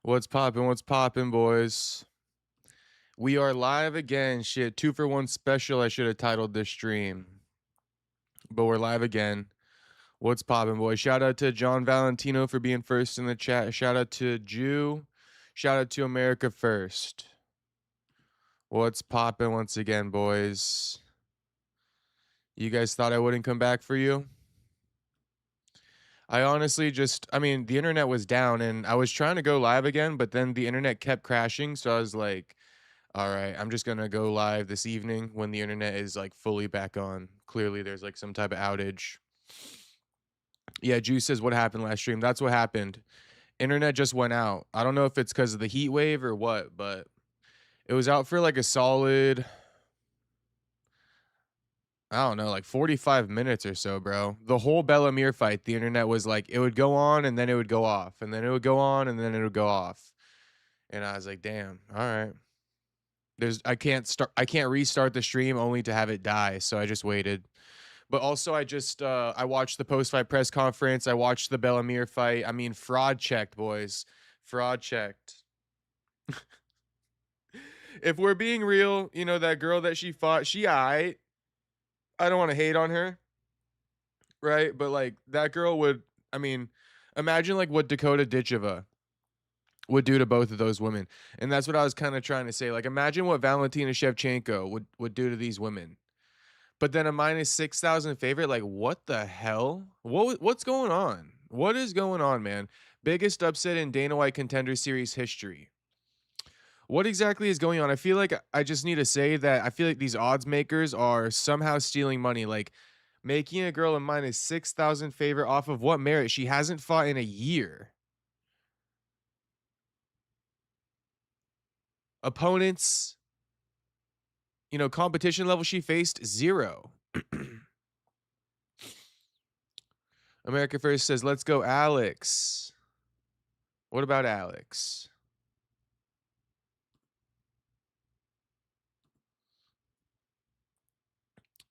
What's poppin'? What's poppin', boys? We are live again. Shit, 2-for-1 special. I should have titled this stream, but we're live again. What's poppin', boys? Shout out to John Valentino for being first in the chat. Shout out to Jew. Shout out to America First. What's poppin' once again, boys? You guys thought I wouldn't come back for you? I honestly I mean, the internet was down and I was trying to go live again, but then the internet kept crashing. So I was like, all right, I'm just going to go live this evening when the internet is like fully back on. Clearly, there's like some type of outage. Yeah, Juice says, what happened last stream? That's what happened. Internet just went out. I don't know if it's because of the heat wave or what, but it was out for like a solid, I don't know, like 45 minutes or so, bro. The whole Bellamere fight, the internet was like, it would go on and then it would go off, and then it would go on and then it would go off. And I was like, damn, all right. I can't restart the stream only to have it die, so I just waited. But also I watched the post-fight press conference. I watched the Bellamere fight. I mean, fraud checked, boys. Fraud checked. If we're being real, you know, that girl that she fought, I don't want to hate on her, right? But like that girl I mean, imagine like what Dakota Ditcheva would do to both of those women. And that's what I was kind of trying to say. Like, imagine what Valentina Shevchenko would do to these women. But then a minus 6,000 favorite, like, what the hell? What's going on? What is going on, man? Biggest upset in Dana White Contender Series history. What exactly is going on? I feel like I just need to say that I feel like these odds makers are somehow stealing money. Like, making a girl a minus 6,000 favorite off of what merit? She hasn't fought in a year. Opponents, you know, competition level she faced, 0. America First says, let's go, Alex. What about Alex?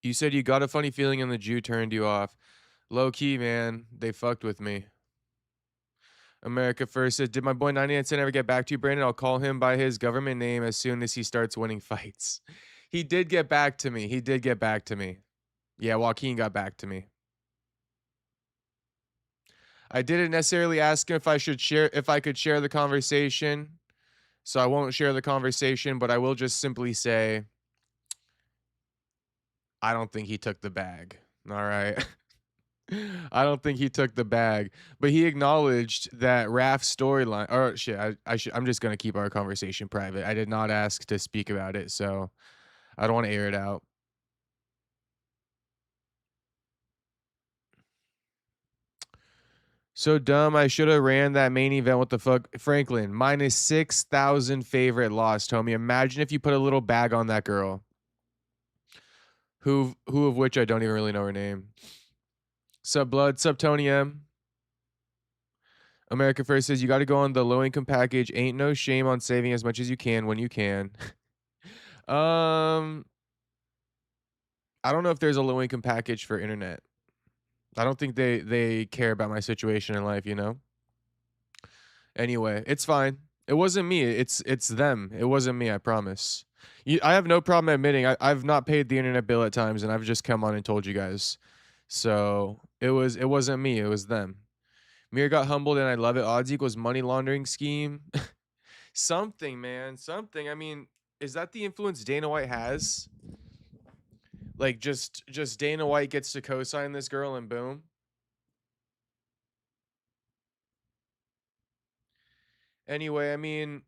You said you got a funny feeling and the Jew turned you off. Low key, man. They fucked with me. America First says, did my boy 99 Cent ever get back to you, Brandon? I'll call him by his government name as soon as he starts winning fights. He did get back to me. He did get back to me. Yeah, Joaquin got back to me. I didn't necessarily ask him if I could share the conversation. So I won't share the conversation, but I will just simply say, I don't think he took the bag. All right. I don't think he took the bag, but he acknowledged that Raf's storyline. Or shit, I'm just gonna keep our conversation private. I did not ask to speak about it, so I don't want to air it out. So dumb. I should have ran that main event. What the fuck? Franklin, minus 6,000 favorite lost, homie. Imagine if you put a little bag on that girl. Who of which I don't even really know her name. Sub Blood, sub Tony M. America First says you got to go on the low income package. Ain't no shame on saving as much as you can when you can. um, I don't know if there's a low income package for internet. I don't think they care about my situation in life, you know. Anyway, it's fine. It wasn't me. It's them. It wasn't me. I promise. I have no problem admitting I've not paid the internet bill at times, and I've just come on and told you guys. So it wasn't me. It was them. Mir got humbled, and I love it. Odds equals money laundering scheme. Something, man. Something. I mean, is that the influence Dana White has? Like just Dana White gets to co-sign this girl, and boom. Anyway, I mean,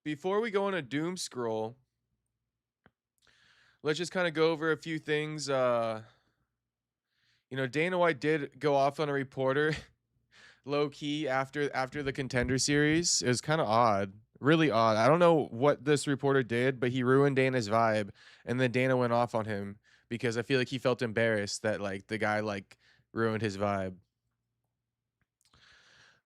before we go on a doom scroll, let's just kind of go over a few things. Dana White did go off on a reporter low key after the Contender Series. It was kind of odd, really odd. I don't know what this reporter did, but he ruined Dana's vibe, and then Dana went off on him because I feel like he felt embarrassed that like the guy like ruined his vibe.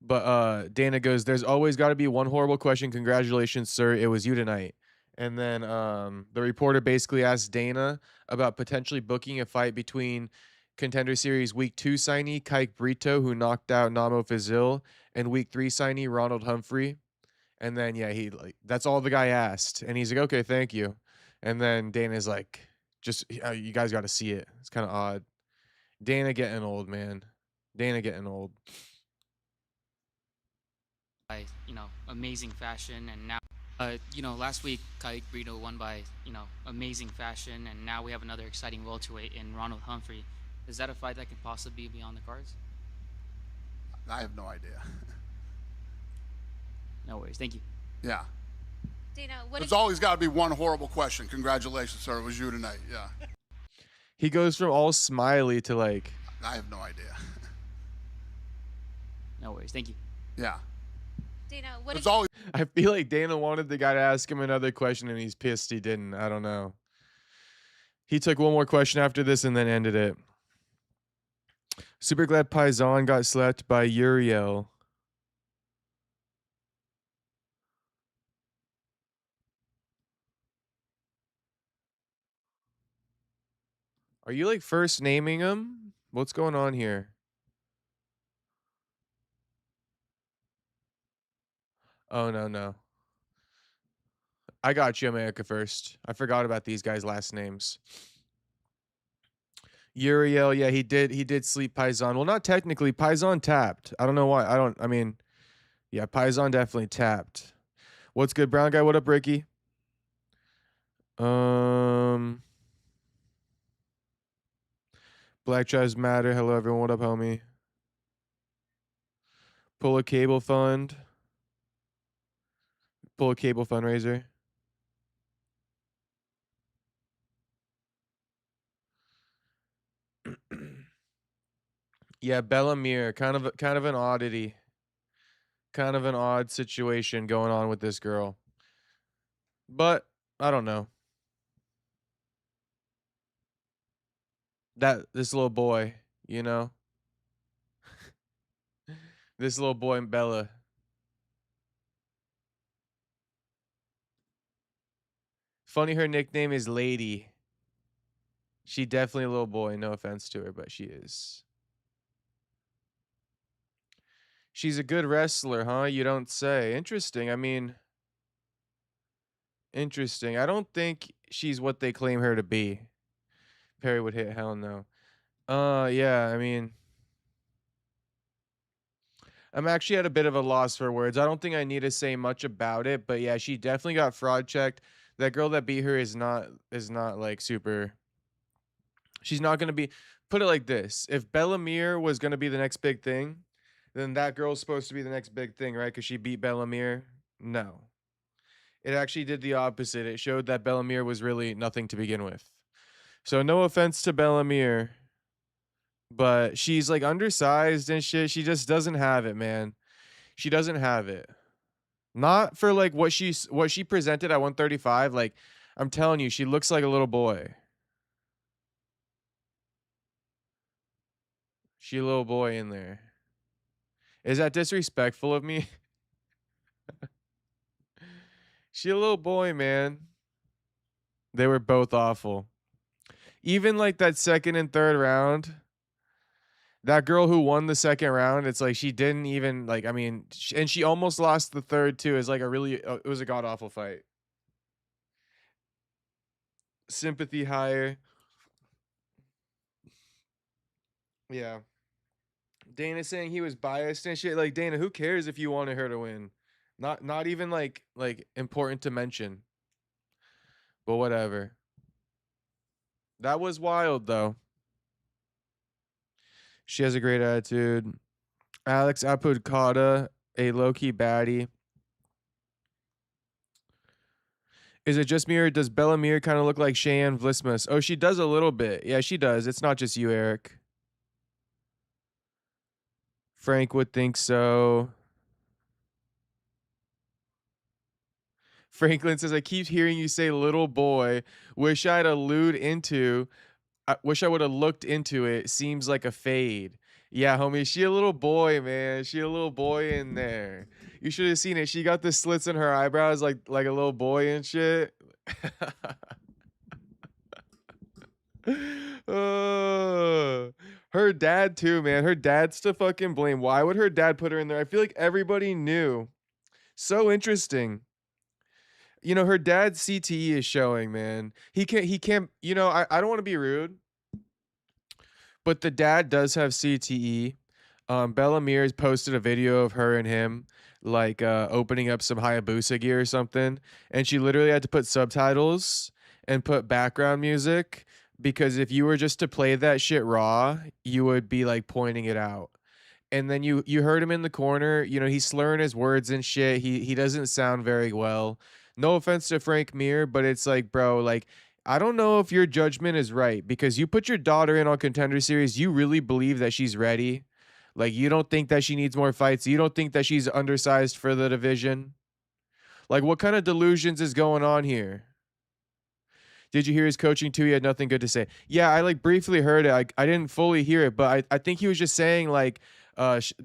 But Dana goes, "There's always got to be one horrible question. Congratulations, sir. It was you tonight." And then the reporter basically asked Dana about potentially booking a fight between Contender Series Week 2 signee Kike Brito, who knocked out Namo Fazil, and Week 3 signee Ronald Humphrey. And then yeah, he like that's all the guy asked, and he's like, "Okay, thank you." And then Dana's like, "Just you guys got to see it." It's kind of odd. Dana getting old, man. Dana getting old. By amazing fashion, and now last week Kike Brito won by amazing fashion, and now we have another exciting welterweight in Ronald Humphrey. Is that a fight that could possibly be on the cards? I have no idea. No worries, thank you. Yeah. Dana, There's always got to be one horrible question. Congratulations, sir. It was you tonight. Yeah. He goes from all smiley to like, I have no idea. No worries, thank you. Yeah. Dana, There's always. I feel like Dana wanted the guy to ask him another question, and he's pissed he didn't. I don't know. He took one more question after this and then ended it. Super glad Paisan got slept by Uriel. Are you like first naming him? What's going on here? Oh, no. I got you, America First. I forgot about these guys' last names. Uriel, yeah, he did sleep Paisan. Well, not technically. Paisan tapped. I don't know why. I mean, yeah, Paisan definitely tapped. What's good, brown guy? What up, Ricky? Black Chives Matter. Hello, everyone. What up, homie? Pull a cable fund. Pull a cable fundraiser. Yeah, Bellamere, kind of an oddity. Kind of an odd situation going on with this girl. But I don't know. This little boy, you know? This little boy and Bella. Funny her nickname is Lady. She definitely a little boy, no offense to her, but she is. She's a good wrestler, huh? You don't say. Interesting. I mean, interesting. I don't think she's what they claim her to be. Perry would hit hell no. Yeah, I mean, I'm actually at a bit of a loss for words. I don't think I need to say much about it, but yeah, she definitely got fraud checked. That girl that beat her is not like super. She's not gonna be. Put it like this: if Bellamere was gonna be the next big thing, then that girl's supposed to be the next big thing, right? Because she beat Bellamere. No. It actually did the opposite. It showed that Bellemere was really nothing to begin with. So no offense to Bellemere, but she's like undersized and shit. She just doesn't have it, man. She doesn't have it. Not for like what she presented at 135. Like I'm telling you, she looks like a little boy. She a little boy in there. Is that disrespectful of me? She a little boy, man. They were both awful. Even like that second and third round, that girl who won the second round, it's like she didn't even like. I mean, and she almost lost the third too. It's like a really, it was a god awful fight. Sympathy higher. Yeah. Dana saying he was biased and shit. Like Dana, who cares if you wanted her to win? Not even like important to mention. But whatever. That was wild though. She has a great attitude. Alex Apudkata, a low-key baddie. Is it just me or does Bellemere kind of look like Cheyenne Vlismus? Oh, she does a little bit. Yeah, she does. It's not just you, Eric. Frank would think so. Franklin says, I keep hearing you say little boy. Wish I'd allude into. I wish I would have looked into it. Seems like a fade. Yeah, homie, she a little boy, man. She a little boy in there. You should have seen it. She got the slits in her eyebrows like a little boy and shit. Her dad too, man. Her dad's to fucking blame. Why would her dad put her in there? I feel like everybody knew. So interesting. You know, her dad's CTE is showing, man. He can't, I don't want to be rude, but the dad does have CTE. Bellemere has posted a video of her and him like opening up some Hayabusa gear or something, and she literally had to put subtitles and put background music because if you were just to play that shit raw, you would be like pointing it out. And then you heard him in the corner, he's slurring his words and shit. He doesn't sound very well. No offense to Frank Mir, but it's like, bro, like I don't know if your judgment is right because you put your daughter in on Contender Series. You really believe that she's ready? Like, you don't think that she needs more fights? You don't think that she's undersized for the division? Like, what kind of delusions is going on here? Did you hear his coaching too? He had nothing good to say. Yeah, I like briefly heard it. I didn't fully hear it, but I think he was just saying like,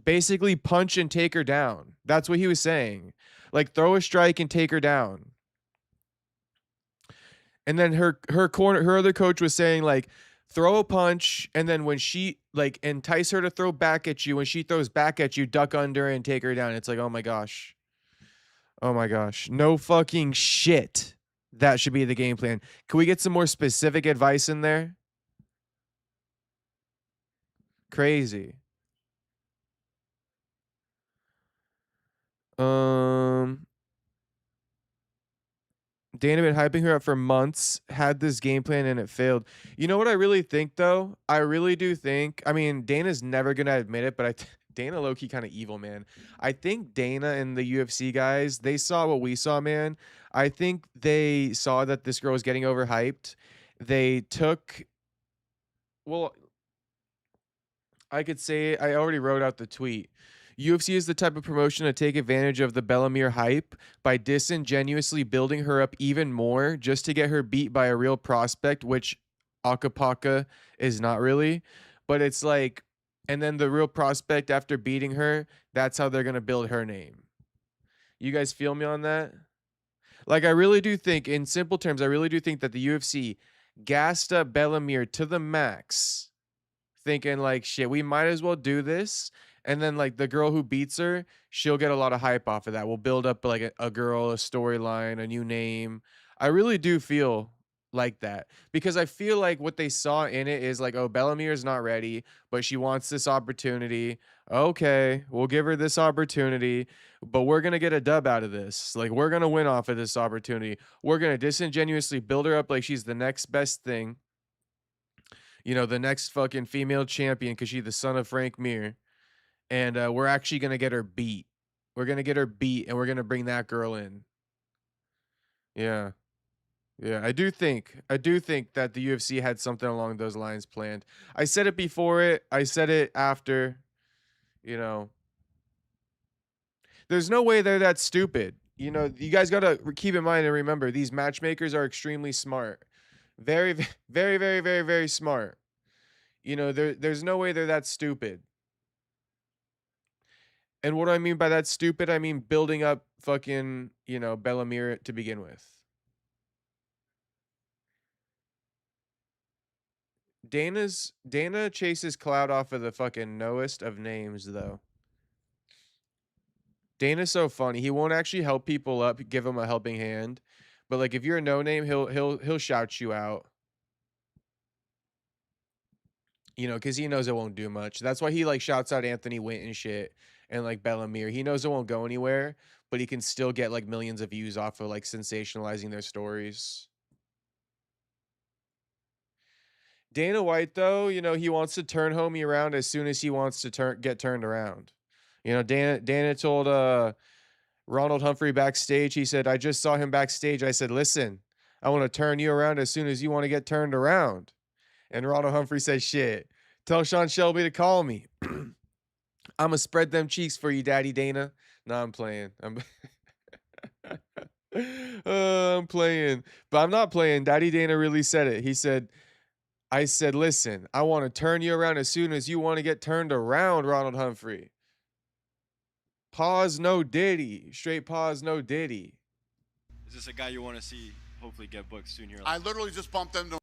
basically punch and take her down. That's what he was saying. Like throw a strike and take her down. And then her other coach was saying like throw a punch and then when she like entice her to throw back at you, when she throws back at you, duck under and take her down. It's like, oh my gosh. Oh my gosh. No fucking shit. That should be the game plan. Can we get some more specific advice in there? Crazy. Dana been hyping her up for months, had this game plan and it failed. You know what I really think though? I really do think, I mean, Dana's never going to admit it, but Dana low-key kind of evil, man. I think Dana and the UFC guys, they saw what we saw, man. I think they saw that this girl was getting overhyped. They took, well, I could say, I already wrote out the tweet. UFC is the type of promotion to take advantage of the Bellemere hype by disingenuously building her up even more just to get her beat by a real prospect, which Akapaka is not really. But it's like, and then the real prospect after beating her, that's how they're going to build her name. You guys feel me on that? Like, I really do think, in simple terms, I really do think that the UFC gassed up Bellemere to the max, thinking like, shit, we might as well do this. And then like the girl who beats her, she'll get a lot of hype off of that. We'll build up like a girl, a storyline, a new name. I really do feel like that because I feel like what they saw in it is like, oh, Bellemere is not ready, but she wants this opportunity. Okay, we'll give her this opportunity, but we're going to get a dub out of this. Like, we're going to win off of this opportunity. We're going to disingenuously build her up like she's the next best thing. The next fucking female champion because she's the son of Frank Mir. And we're actually going to get her beat. We're going to get her beat, and we're going to bring that girl in. Yeah. Yeah, I do think that the UFC had something along those lines planned. I said it before it, I said it after, you know. There's no way they're that stupid. You know, you guys got to keep in mind and remember these matchmakers are extremely smart. Very very very very very smart. You know, there's no way they're that stupid. And what do I mean by that stupid? I mean building up fucking, Bellamir to begin with. Dana chases cloud off of the fucking knowest of names though. Dana's so funny. He won't actually help people up, give them a helping hand. But like if you're a no name, he'll shout you out. You know, because he knows it won't do much. That's why he like shouts out Anthony Wint and shit and like Bellamir. He knows it won't go anywhere, but he can still get like millions of views off of like sensationalizing their stories. Dana White, though, he wants to turn homie around as soon as he wants to get turned around. Dana told Ronald Humphrey backstage, he said, I just saw him backstage. I said, listen, I want to turn you around as soon as you want to get turned around. And Ronald Humphrey said, shit, tell Sean Shelby to call me. I'm going to spread them cheeks for you, Daddy Dana. No, I'm playing. I'm playing. But I'm not playing. Daddy Dana really said it. He said, I said, listen, I want to turn you around as soon as you want to get turned around, Ronald Humphrey. Pause, no diddy. Straight pause, no diddy. Is this a guy you want to see hopefully get booked soon here? I literally just bumped into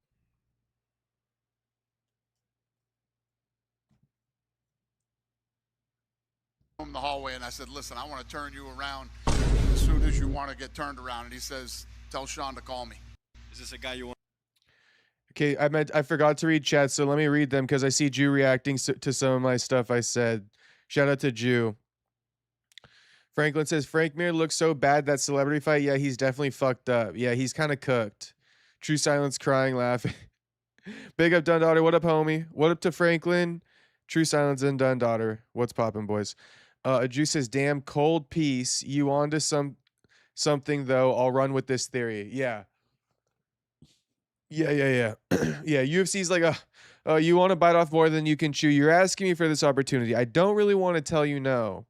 him in the hallway and I said, listen, I want to turn you around as soon as you want to get turned around. And he says, tell Sean to call me. Is this a guy you want? Okay, I forgot to read chat, so let me read them because I see Jew reacting to some of my stuff I said. Shout out to Jew. Franklin says, Frank Mir looks so bad that celebrity fight. Yeah, he's definitely fucked up. Yeah, he's kind of cooked. True silence, crying, laughing. Big up, Dun Daughter. What up, homie? What up to Franklin? True silence and Dun Daughter. What's poppin', boys? Jew says, damn, cold piece. You on to something, though. I'll run with this theory. Yeah. Yeah. Yeah, UFC's like, you want to bite off more than you can chew. You're asking me for this opportunity. I don't really want to tell you no.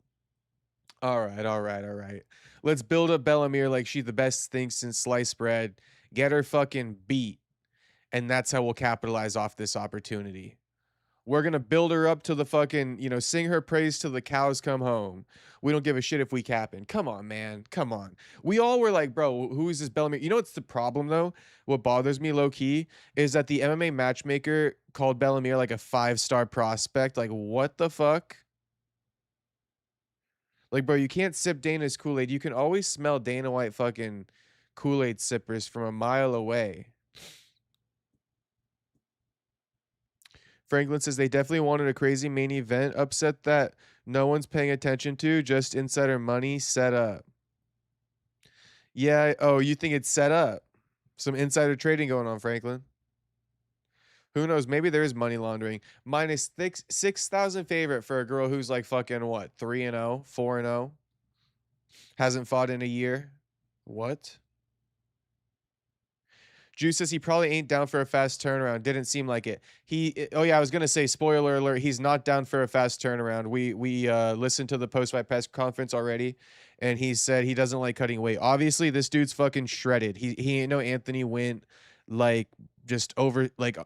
All right. Let's build up Bellamir like she's the best thing since sliced bread. Get her fucking beat. And that's how we'll capitalize off this opportunity. We're going to build her up to the fucking, sing her praise till the cows come home. We don't give a shit if we capping. Come on, man. Come on. We all were like, bro, who is this Bellamir? You know what's the problem, though? What bothers me low-key is that the MMA matchmaker called Bellamir like a 5-star prospect. Like, what the fuck? Like, bro, you can't sip Dana's Kool-Aid. You can always smell Dana White fucking Kool-Aid sippers from a mile away. Franklin says they definitely wanted a crazy main event upset that no one's paying attention to, just insider money set up. Yeah, oh, you think it's set up? Some insider trading going on, Franklin. Who knows? Maybe there is money laundering. Minus 6,000 favorite for a girl who's like fucking what? 3-0, 4-0. Hasn't fought in a year. What? Juice says he probably ain't down for a fast turnaround. Didn't seem like it. Oh yeah, I was gonna say, spoiler alert, he's not down for a fast turnaround. We listened to the post-fight press conference already, and he said he doesn't like cutting weight. Obviously, this dude's fucking shredded. He ain't no Anthony Wint, like just over like a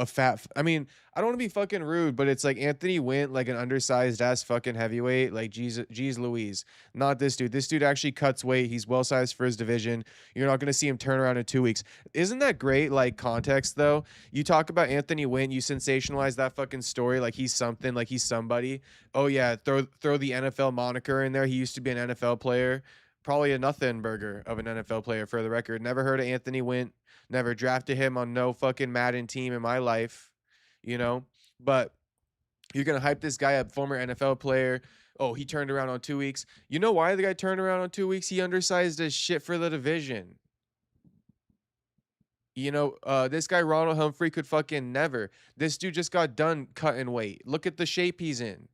fat. I mean, I don't want to be fucking rude, but it's like Anthony Wint, like an undersized ass fucking heavyweight. Like, geez Louise. Not this dude. This dude actually cuts weight. He's well sized for his division. You're not going to see him turn around in 2 weeks. Isn't that great? Like, context, though. You talk about Anthony Wint, you sensationalize that fucking story like he's something, like he's somebody. Oh, yeah, throw the NFL moniker in there. He used to be an NFL player. Probably a nothing burger of an NFL player, for the record. Never heard of Anthony Wint. Never drafted him on no fucking Madden team in my life, But you're going to hype this guy up, former NFL player. Oh, he turned around on 2 weeks. You know why the guy turned around on 2 weeks? He undersized as shit for the division. This guy, Ronald Humphrey, could fucking never. This dude just got done cutting weight. Look at the shape he's in.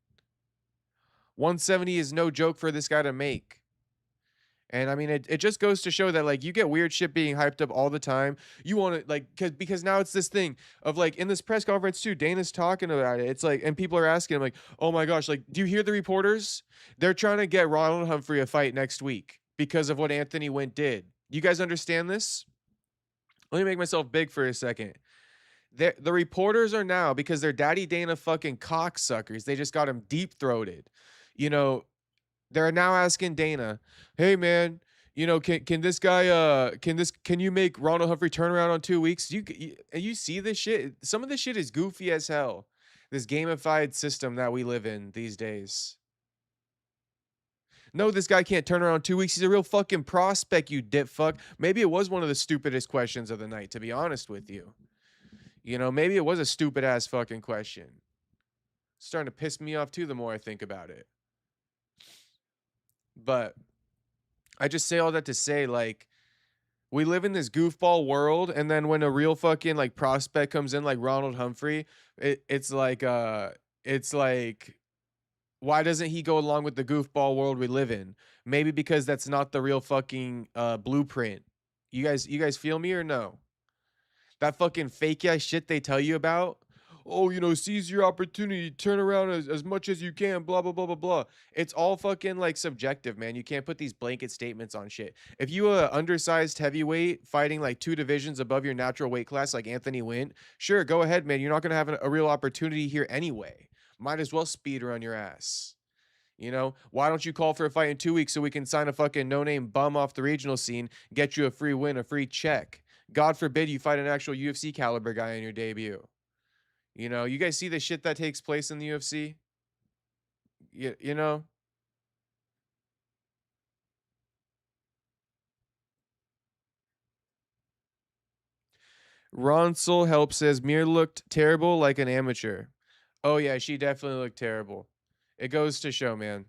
170 is no joke for this guy to make. And I mean, it just goes to show that like you get weird shit being hyped up all the time. You want to like because now it's this thing of like in this press conference too. Dana's talking about it. It's like and people are asking him like, oh my gosh, like do you hear the reporters? They're trying to get Ronald Humphrey a fight next week because of what Anthony Wint did. You guys understand this? Let me make myself big for a second. The reporters are now because they're Daddy Dana fucking cocksuckers. They just got him deep throated. You know, they're now asking Dana, "Hey man, you know, can this guy can you make Ronald Humphrey turn around on 2 weeks?" You see this shit? Some of this shit is goofy as hell. This gamified system that we live in these days. No, this guy can't turn around 2 weeks. He's a real fucking prospect, you dip fuck. Maybe it was one of the stupidest questions of the night, to be honest with you. You know, maybe it was a stupid ass fucking question. It's starting to piss me off too the more I think about it. But I just say all that to say, like, we live in this goofball world, and then when a real fucking like prospect comes in, like Ronald Humphrey, it's like, why doesn't he go along with the goofball world we live in? Maybe because that's not the real fucking blueprint. You guys feel me or no? That fucking fake ass shit they tell you about. Oh, you know, seize your opportunity, turn around as much as you can, blah, blah, blah, blah, blah. It's all fucking like subjective, man. You can't put these blanket statements on shit. If you undersized heavyweight fighting like 2 divisions above your natural weight class like Anthony Wint, sure, go ahead, man. You're not going to have a real opportunity here anyway. Might as well speed run your ass. You know, why don't you call for a fight in 2 weeks so we can sign a fucking no-name bum off the regional scene, get you a free win, a free check? God forbid you fight an actual UFC caliber guy in your debut. You know, you guys see the shit that takes place in the UFC? You know? Ronsel Help says Mir looked terrible like an amateur. Oh yeah, she definitely looked terrible. It goes to show, man.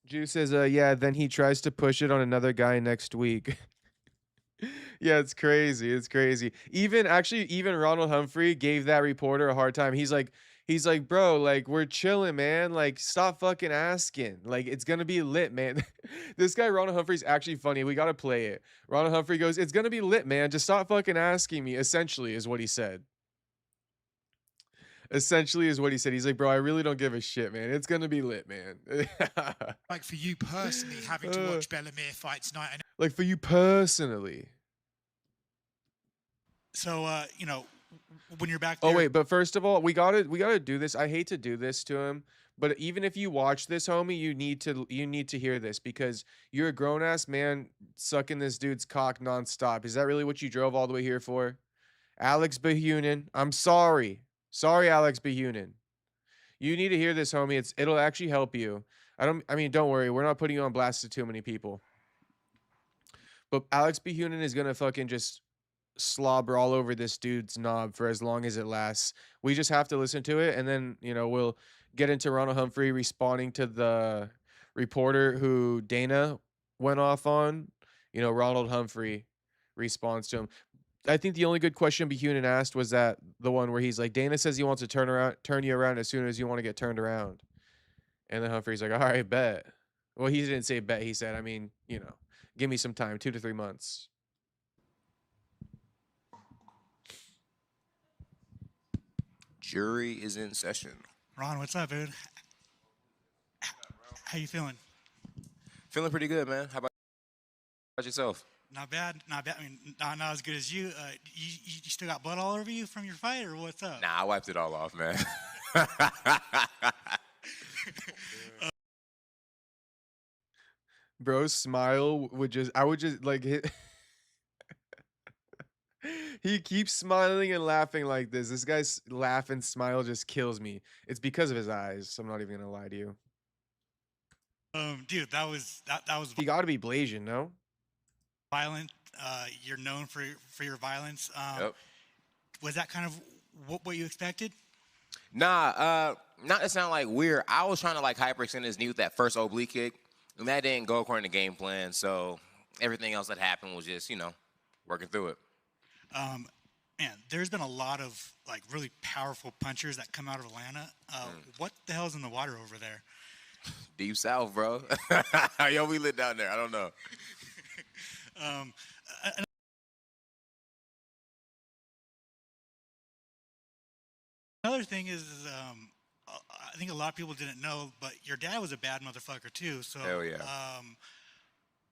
Juice says, yeah, then he tries to push it on another guy next week. Yeah, it's crazy. It's crazy. Even Ronald Humphrey gave that reporter a hard time. He's like, bro, like we're chilling, man. Like, stop fucking asking. Like, it's gonna be lit, man. This guy, Ronald Humphrey's actually funny. We gotta play it. Ronald Humphrey goes, it's gonna be lit, man. Just stop fucking asking me, essentially, is what he said. Essentially is what he said. He's like, bro, I really don't give a shit, man. It's gonna be lit, man. Like for you personally, having to watch Bellemere fight tonight. And like for you personally. so, you know, when you're back there. Oh wait, but first of all, we gotta do this. I hate to do this to him, but even if you watch this, homie, you need to hear this because you're a grown ass man sucking this dude's cock nonstop. Is that really what you drove all the way here for? Alex Behunin, I'm sorry. Sorry, Alex Behunin. You need to hear this, homie. It'll actually help you. I mean, don't worry. We're not putting you on blast to too many people. But Alex Behunin is gonna fucking just slobber all over this dude's knob for as long as it lasts. We just have to listen to it, and then, you know, we'll get into Ronald Humphrey responding to the reporter who Dana went off on. You know, Ronald Humphrey responds to him. I think the only good question Behunin asked was that the one where he's like, Dana says he wants to turn you around as soon as you want to get turned around. And then Humphrey's like, all right, bet. Well, he didn't say bet. He said, I mean, you know, give me some time, 2 to 3 months. Jury is in session. Ron, what's up, dude? How you feeling? Feeling pretty good, man. How about yourself? Not bad, not bad. I mean, not as good as you. You still got blood all over you from your fight, or what's up? Nah, I wiped it all off, man. Bro's smile I would just like hit. He keeps smiling and laughing like this. This guy's laugh and smile just kills me. It's because of his eyes. I'm not even gonna lie to you. Dude, that was He got to be Blasian, no? violent. You're known for your violence. Yep. Was that kind of what you expected? Nah, not to sound like weird. I was trying to like hyperextend his knee with that first oblique kick, and that didn't go according to game plan. So everything else that happened was just, you know, working through it. Man, there's been a lot of like really powerful punchers that come out of Atlanta. What the hell's in the water over there? Deep South, bro. Yo, we lit down there. I don't know. Um, Another thing is, I think a lot of people didn't know, but your dad was a bad motherfucker too. So, Hell yeah.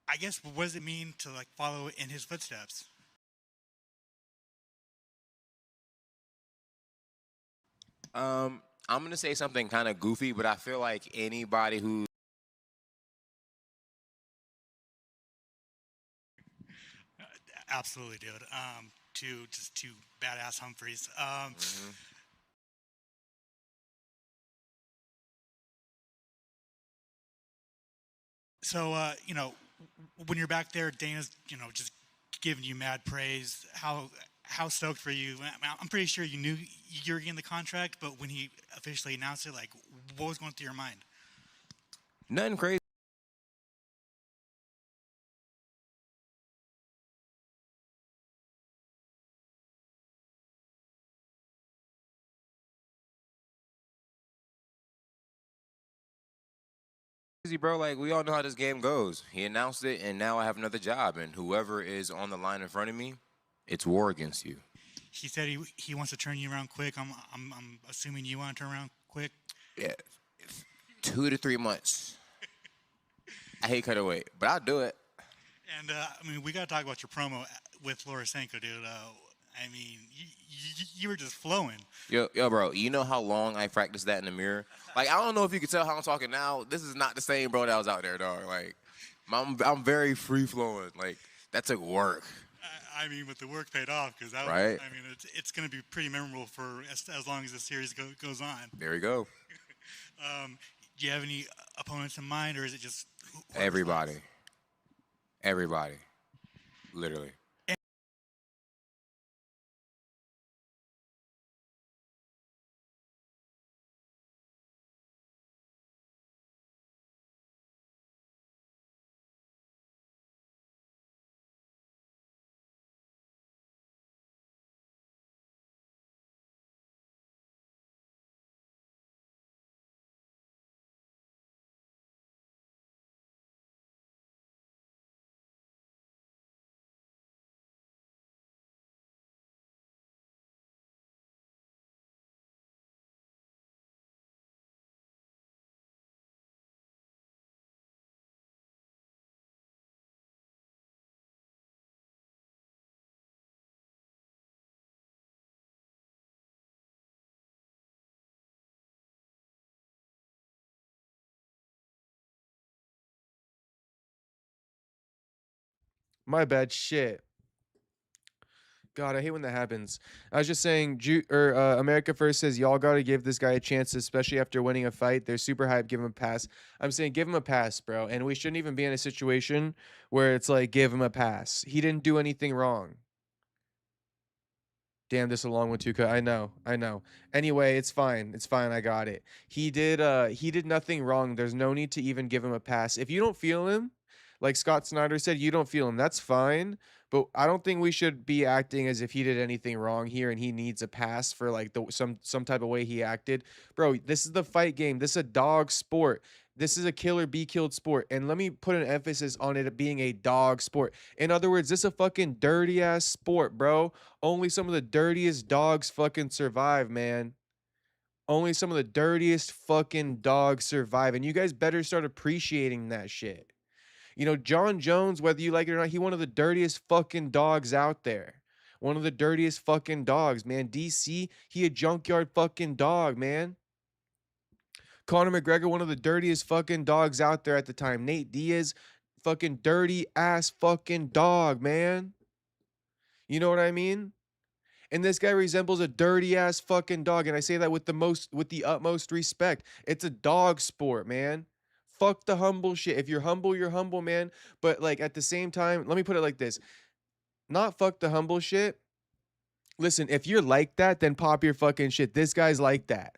I guess what does it mean to like follow in his footsteps? I'm gonna say something kind of goofy, but I feel like anybody who Absolutely, dude. Two badass Humphreys. So, when you're back there, Dana's, just giving you mad praise. How stoked for you? I'm pretty sure you knew you were getting the contract, but when he officially announced it, like, what was going through your mind? nothing crazy. Bro, like we all know how this game goes. He announced it, and now I have another job, and whoever is on the line in front of me, it's war against you. He said he wants to turn you around quick. I'm assuming you want to turn around quick. Yeah, 2 to 3 months. I hate cut away, but I'll do it. And we got to talk about your promo with Lorisenko, dude. You were just flowing. Yo, bro, you know how long I practiced that in the mirror? Like, I don't know if you can tell how I'm talking now. This is not the same bro that was out there, dog. Like, I'm very free-flowing. Like, that took work. But the work paid off because that right? It's going to be pretty memorable for as long as the series goes on. There we go. Do you have any opponents in mind, or is it just everybody? Everybody. Literally. My bad. Shit. God, I hate when that happens. I was just saying, America First says y'all got to give this guy a chance, especially after winning a fight. They're super hyped. Give him a pass. I'm saying give him a pass, bro. And we shouldn't even be in a situation where it's like give him a pass. He didn't do anything wrong. Damn, this is a long one too. I know. Anyway, it's fine. It's fine. I got it. He did nothing wrong. There's no need to even give him a pass. If you don't feel him, like Scott Snyder said, you don't feel him. That's fine. But I don't think we should be acting as if he did anything wrong here and he needs a pass for like some type of way he acted. Bro, this is the fight game. This is a dog sport. This is a kill or be killed sport. And let me put an emphasis on it being a dog sport. In other words, this is a fucking dirty ass sport, bro. Only some of the dirtiest dogs fucking survive, man. Only some of the dirtiest fucking dogs survive. And you guys better start appreciating that shit. John Jones, whether you like it or not, he one of the dirtiest fucking dogs out there. One of the dirtiest fucking dogs, man. DC, he a junkyard fucking dog, man. Conor McGregor, one of the dirtiest fucking dogs out there at the time. Nate Diaz, fucking dirty ass fucking dog, man. You know what I mean? And this guy resembles a dirty ass fucking dog. And I say that with the utmost respect. It's a dog sport, man. Fuck the humble shit. If you're humble, man. But like at the same time, let me put it like this. Not fuck the humble shit. Listen, if you're like that, then pop your fucking shit. This guy's like that.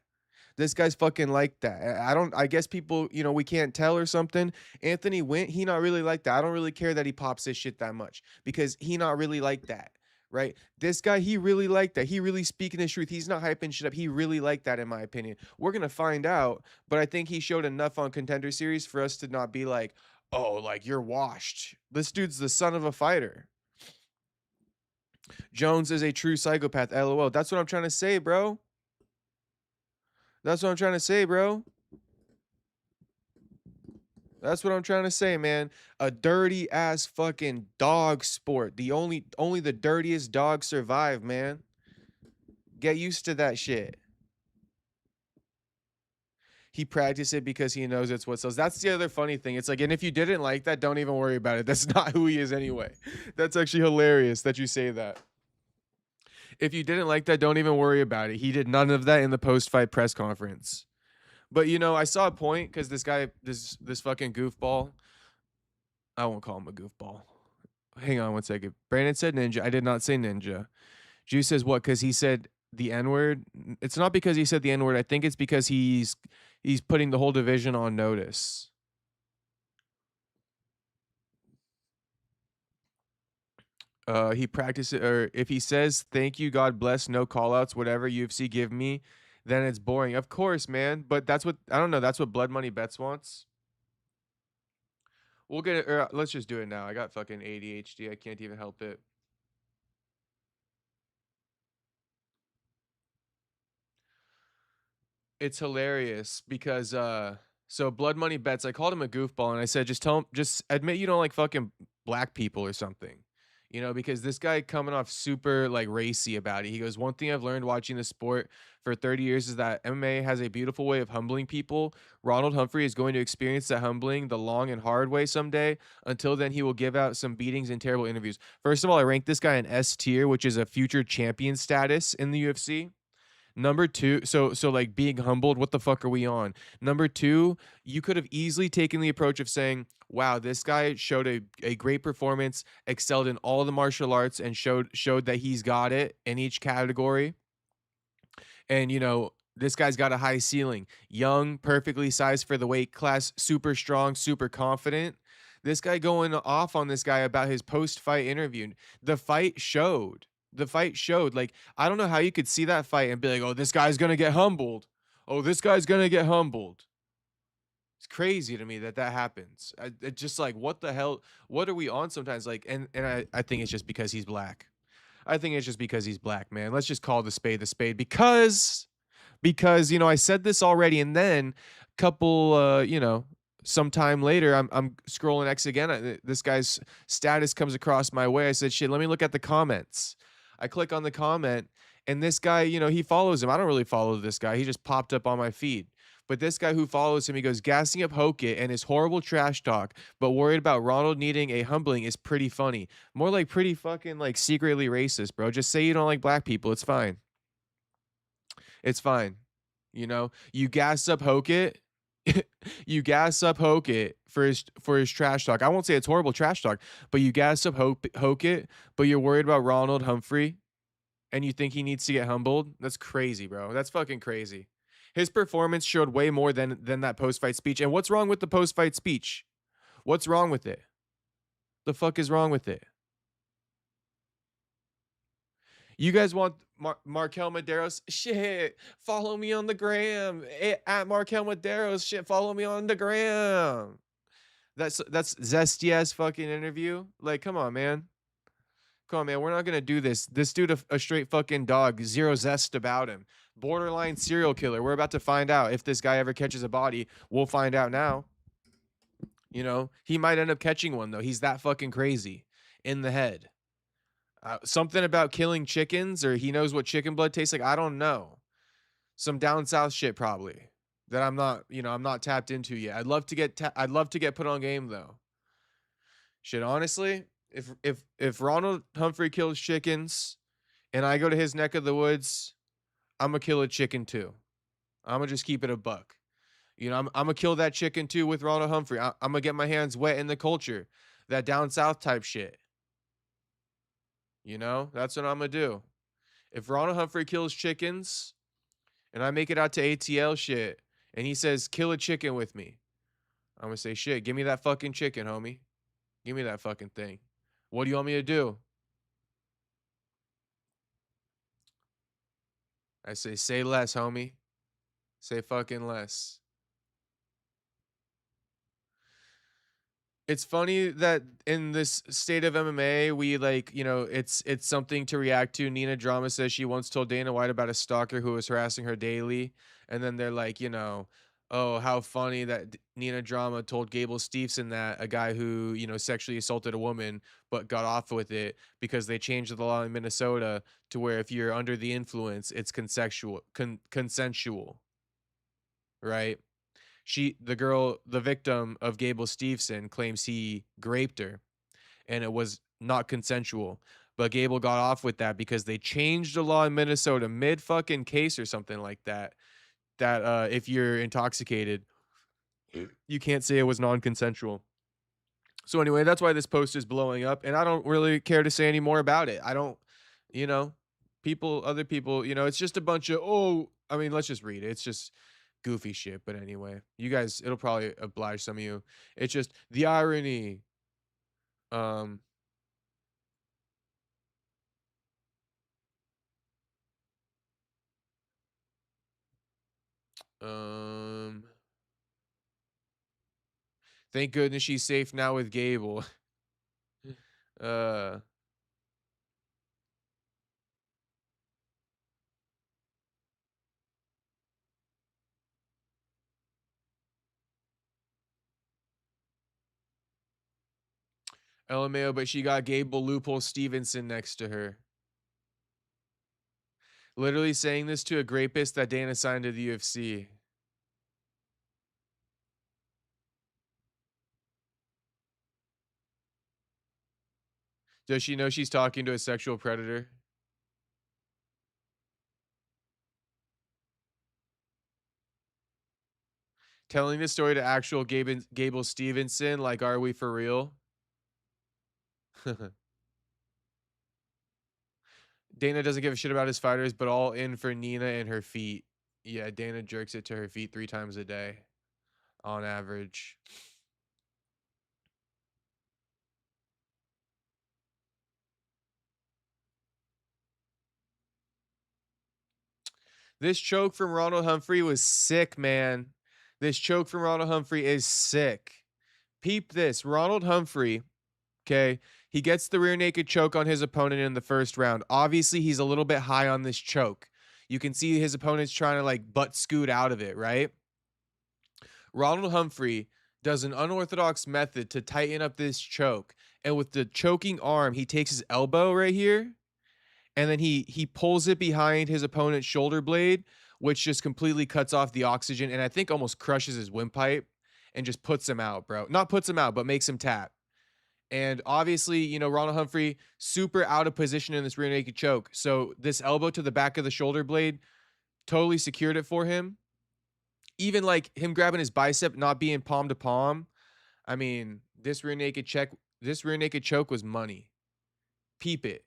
This guy's fucking like that. I guess people, we can't tell or something. Anthony Wint, he not really like that. I don't really care that he pops his shit that much because he not really like that. right? This guy, he really liked that. He really speaking his truth. He's not hyping shit up. He really liked that, in my opinion. We're gonna find out, but I think he showed enough on Contender Series for us to not be like, oh, like you're washed. This dude's the son of a fighter. Jones is a true psychopath. LOL. That's what I'm trying to say, bro. That's what I'm trying to say, bro. That's what I'm trying to say, man. A dirty ass fucking dog sport. The only the dirtiest dogs survive, man. Get used to that shit. He practiced it because he knows it's what sells. That's the other funny thing. It's like, and if you didn't like that, don't even worry about it. That's not who he is anyway. That's actually hilarious that you say that. If you didn't like that, don't even worry about it. He did none of that in the post-fight press conference. But you know, I saw a point because this guy, this fucking goofball. I won't call him a goofball. Hang on one second. Brandon said ninja. I did not say ninja. Juice says what? Because he said the N-word. It's not because he said the N-word. I think it's because he's putting the whole division on notice. He practices, or if he says thank you, God bless, no callouts, whatever UFC give me, then it's boring. Of course, man. But that's what, I don't know. That's what Blood Money Bets wants. We'll get it. Or let's just do it now. I got fucking ADHD. I can't even help it. It's hilarious because so Blood Money Bets, I called him a goofball and I said just admit you don't like fucking black people or something. You know, because this guy coming off super like racy about it. He goes, one thing I've learned watching the sport for 30 years is that MMA has a beautiful way of humbling people. Ronald Humphrey is going to experience that humbling the long and hard way someday. Until then, he will give out some beatings and terrible interviews. First of all, I rank this guy in S tier, which is a future champion status in the UFC. Number two, so like being humbled, what the fuck are we on? Number two, you could have easily taken the approach of saying, wow, this guy showed a great performance, excelled in all the martial arts, and showed that he's got it in each category. And you know, this guy's got a high ceiling. Young, perfectly sized for the weight class, super strong, super confident. This guy going off on this guy about his post-fight interview. The fight showed. Like, I don't know how you could see that fight and be like, oh, this guy's gonna get humbled. Oh, this guy's gonna get humbled. It's crazy to me that happens. It's just like, what the hell? What are we on sometimes? Like, and I think it's just because he's black. I think it's just because he's black, man. Let's just call the spade because you know, I said this already, and then couple you know, sometime later I'm scrolling X again. This guy's status comes across my way. I said, shit, let me look at the comments. I click on the comment, and this guy, you know, he follows him. I don't really follow this guy. He just popped up on my feed. But this guy who follows him, he goes, gassing up Hokit and his horrible trash talk, but worried about Ronald needing a humbling is pretty funny. More like pretty fucking like secretly racist, bro. Just say you don't like black people. It's fine. It's fine. You know, you gas up Hokit. You gas up Hokit for his trash talk. I won't say it's horrible trash talk, but you gas up Hokit, but you're worried about Ronald Humphrey and you think he needs to get humbled. That's crazy, bro. That's fucking crazy. His performance showed way more than that post-fight speech. And what's wrong with the post-fight speech? What's wrong with it? The fuck is wrong with it? You guys want Markel Maderos? Shit, follow me on the gram at Markel Maderos. Shit, follow me on the gram. That's zesty ass fucking interview. Like, come on, man. Come on, man. We're not gonna do this. This dude, a straight fucking dog. Zero zest about him. Borderline serial killer. We're about to find out if this guy ever catches a body. We'll find out now. You know, he might end up catching one though. He's that fucking crazy in the head. Something about killing chickens, or he knows what chicken blood tastes like. I don't know. Some down south shit probably that I'm not, you know, I'm not tapped into yet. I'd love to get put on game though. Shit, honestly, if Ronald Humphrey kills chickens and I go to his neck of the woods, I'm gonna kill a chicken too. I'm gonna just keep it a buck. You know, I'm gonna kill that chicken too with Ronald Humphrey. I'm gonna get my hands wet in the culture, that down south type shit. You know, that's what I'm going to do. If Ronald Humphrey kills chickens and I make it out to ATL shit and he says, kill a chicken with me, I'm going to say, shit, give me that fucking chicken, homie. Give me that fucking thing. What do you want me to do? I say less, homie. Say fucking less. It's funny that in this state of MMA, we like, it's something to react to. Nina Drama says she once told Dana White about a stalker who was harassing her daily, and then they're like, oh, how funny that Nina Drama told Gable Steveson that, a guy who, sexually assaulted a woman but got off with it because they changed the law in Minnesota to where if you're under the influence, it's consensual, right? The victim of Gable Steveson claims he raped her and it was not consensual. But Gable got off with that because they changed the law in Minnesota mid fucking case or something like that. That if you're intoxicated, you can't say it was non-consensual. So anyway, that's why this post is blowing up, and I don't really care to say any more about it. I don't, other people, it's just a bunch of, let's just read it. It's just goofy shit. But anyway, you guys, it'll probably oblige some of you. It's just the irony. Um, um, thank goodness she's safe now with Gable. uh, LMAO, but she got Gable Loophole Stevenson next to her. Literally saying this to a rapist that Dana signed to the UFC. Does she know she's talking to a sexual predator? Telling this story to actual Gable Stevenson, like, are we for real? Dana doesn't give a shit about his fighters, but all in for Nina and her feet. Yeah, Dana jerks it to her feet 3 times a day on average. This choke from Ronald Humphrey was sick, man. This choke from Ronald Humphrey is sick. Peep this. Ronald Humphrey, okay, he gets the rear naked choke on his opponent in the first round. Obviously, he's a little bit high on this choke. You can see his opponent's trying to like butt scoot out of it, right? Ronald Humphrey does an unorthodox method to tighten up this choke. And with the choking arm, he takes his elbow right here, and then he pulls it behind his opponent's shoulder blade, which just completely cuts off the oxygen and I think almost crushes his windpipe and just puts him out, bro. Not puts him out, but makes him tap. And obviously, Ronald Humphrey, super out of position in this rear naked choke. So this elbow to the back of the shoulder blade totally secured it for him. Even like him grabbing his bicep, not being palm to palm. I mean, this rear naked choke was money. Peep it.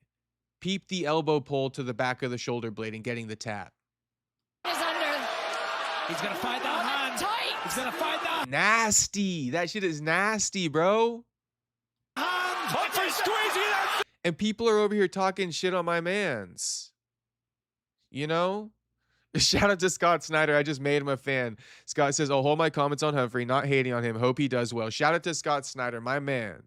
Peep the elbow pull to the back of the shoulder blade and getting the tap. He's gonna find that hand. Tight. He's gonna find that. Nasty. That shit is nasty, bro. Humphrey squeezing that. And people are over here talking shit on my mans. Shout out to Scott Snyder. I just made him a fan. Scott says, I'll hold my comments on Humphrey, not hating on him. Hope he does well. Shout out to Scott Snyder, my man.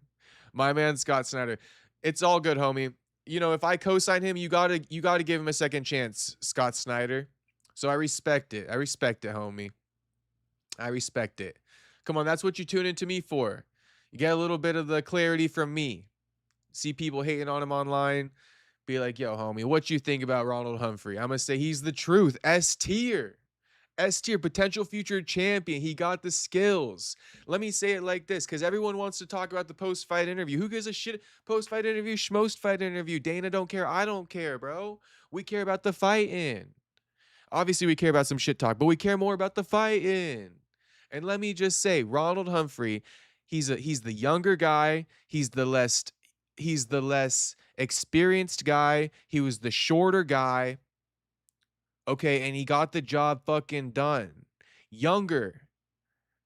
My man, Scott Snyder. It's all good, homie. If I co-sign him, you gotta give him a second chance, Scott Snyder. So I respect it. I respect it, homie. I respect it. Come on, that's what you tune into me for. You get a little bit of the clarity from me. See people hating on him online. Be like, yo, homie, what you think about Ronald Humphrey? I'm going to say he's the truth. S tier. S tier, potential future champion. He got the skills. Let me say it like this, because everyone wants to talk about the post-fight interview. Who gives a shit? Post-fight interview, schmost-fight interview. Dana don't care. I don't care, bro. We care about the fighting. Obviously, we care about some shit talk, but we care more about the fighting. And let me just say, Ronald Humphrey, he's the younger guy. He's the less experienced guy. He was the shorter guy. Okay, and he got the job fucking done. Younger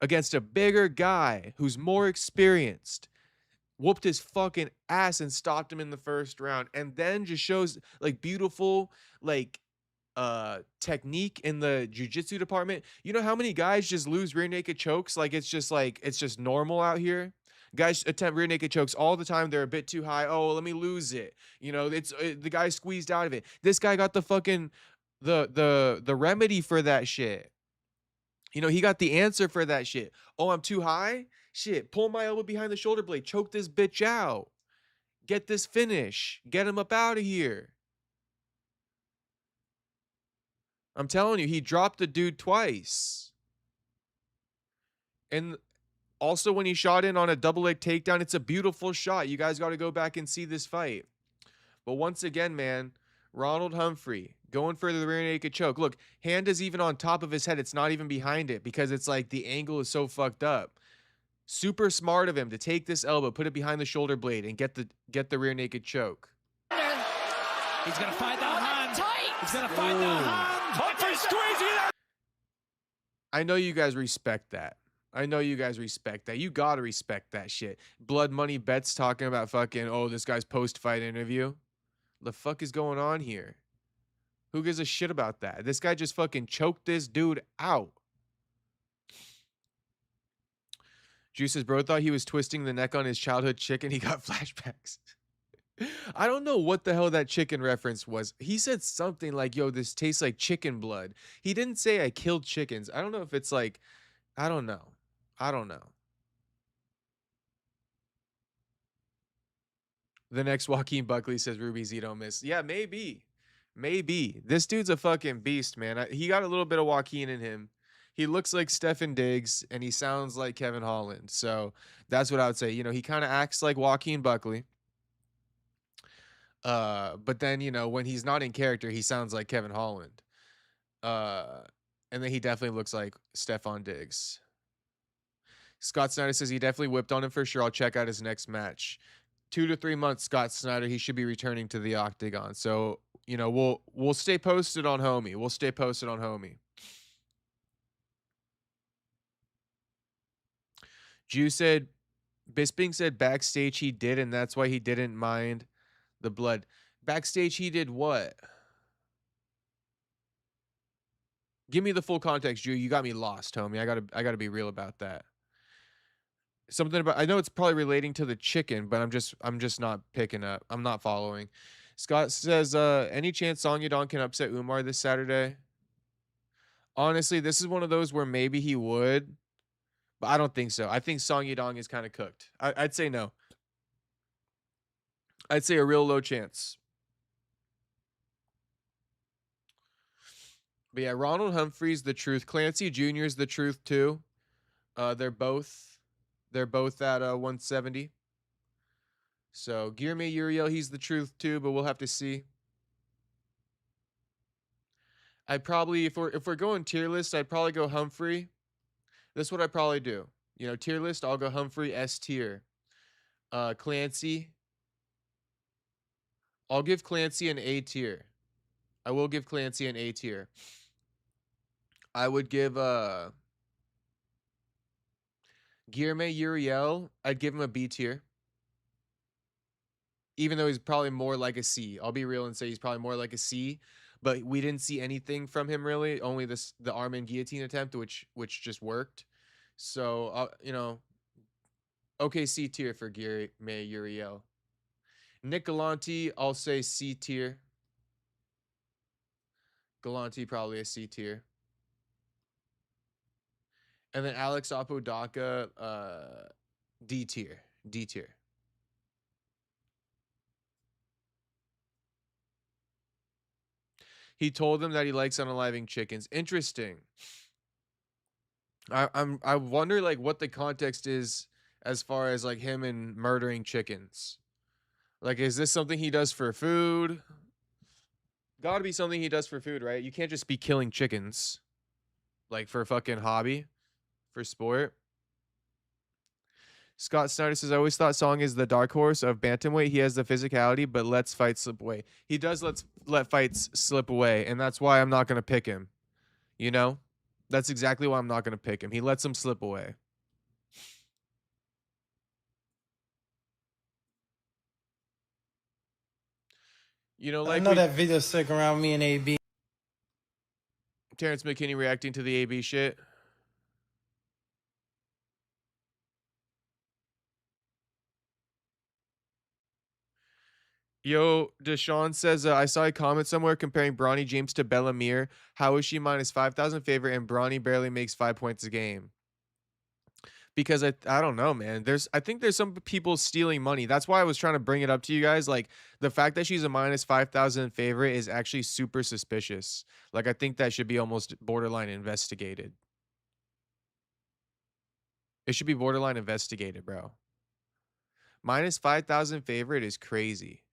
against a bigger guy who's more experienced. Whooped his fucking ass and stopped him in the first round. And then just shows like beautiful, like technique in the jiu-jitsu department. You know how many guys just lose rear naked chokes? Like it's just normal out here. Guys attempt rear naked chokes all the time. They're a bit too high. Oh, let me lose it. You know, the guy squeezed out of it. This guy got the fucking the remedy for that shit. You know, he got the answer for that shit. Oh, I'm too high? Shit, pull my elbow behind the shoulder blade. Choke this bitch out. Get this finish. Get him up out of here. I'm telling you, he dropped the dude twice. And also when he shot in on a double leg takedown, it's a beautiful shot. You guys got to go back and see this fight. But once again, man, Ronald Humphrey going for the rear naked choke. Look, hand is even on top of his head. It's not even behind it because it's like the angle is so fucked up. Super smart of him to take this elbow, put it behind the shoulder blade, and get the rear naked choke. He's going to find the hand. He's going to find the hand. Humphrey squeezing it. I know you guys respect that. I know you guys respect that. You gotta respect that shit. Blood Money Bets talking about fucking, oh, this guy's post-fight interview. The fuck is going on here? Who gives a shit about that? This guy just fucking choked this dude out. Juice's bro thought he was twisting the neck on his childhood chicken. He got flashbacks. I don't know what the hell that chicken reference was. He said something like, yo, this tastes like chicken blood. He didn't say I killed chickens. I don't know if it's like, I don't know. The next Joaquin Buckley says Ruby Z don't miss. Yeah, maybe. This dude's a fucking beast, man. He got a little bit of Joaquin in him. He looks like Stefan Diggs, and he sounds like Kevin Holland. So that's what I would say. You know, he kind of acts like Joaquin Buckley. But then, you know, when he's not in character, he sounds like Kevin Holland. And then he definitely looks like Stefan Diggs. Scott Snyder says he definitely whipped on him for sure. I'll check out his next match. 2 to 3 months, Scott Snyder, he should be returning to the octagon. So, you know, we'll stay posted on homie. Jew said, Bisping said backstage he did, and that's why he didn't mind the blood. Backstage he did what? Give me the full context, Jew. You got me lost, homie. I gotta be real about that. Something about, I know it's probably relating to the chicken, but I'm just not picking up. I'm not following. Scott says, any chance Song Yadong can upset Umar this Saturday? Honestly, this is one of those where maybe he would, but I don't think so. I think Song Yadong is kind of cooked. I'd say no. I'd say a real low chance. But yeah, Ronald Humphrey's the truth. Clancy Jr.'s the truth too. They're both at 170. So Guillermo Uriel, he's the truth too, but we'll have to see. I'd probably, if we're going tier list, I'd probably go Humphrey. This is what I'd probably do. You know, tier list, I'll go Humphrey S tier. Clancy. I'll give Clancy an A tier. I will give Clancy an A tier. I would give Guillermo Uriel, I'd give him a B tier. Even though he's probably more like a C. I'll be real and say he's probably more like a C. But we didn't see anything from him really. Only the arm and guillotine attempt, which just worked. So you know, okay, C tier for Guillermo Uriel. Nick Galante, I'll say C tier. Galante probably a C tier. And then Alex Apodaca, D tier. He told them that he likes unaliving chickens. Interesting. I wonder like what the context is as far as like him and murdering chickens. Like, is this something he does for food? Gotta be something he does for food, right? You can't just be killing chickens. Like for a fucking hobby. For sport. Scott Snyder says, I always thought Song is the dark horse of bantamweight. He has the physicality, but lets fights slip away. He does let fights slip away, and that's why I'm not going to pick him. You know? That's exactly why I'm not going to pick him. He lets them slip away. You know, like I know that video stuck around me and AB. Terence McKinney reacting to the AB shit. Yo, Deshaun says, I saw a comment somewhere comparing Bronny James to Bellamere. How is she minus 5,000 favorite and Bronny barely makes 5 points a game? Because I don't know, man. I think there's some people stealing money. That's why I was trying to bring it up to you guys. Like the fact that she's a minus 5,000 favorite is actually super suspicious. Like I think that should be almost borderline investigated. It should be borderline investigated, bro. Minus 5,000 favorite is crazy.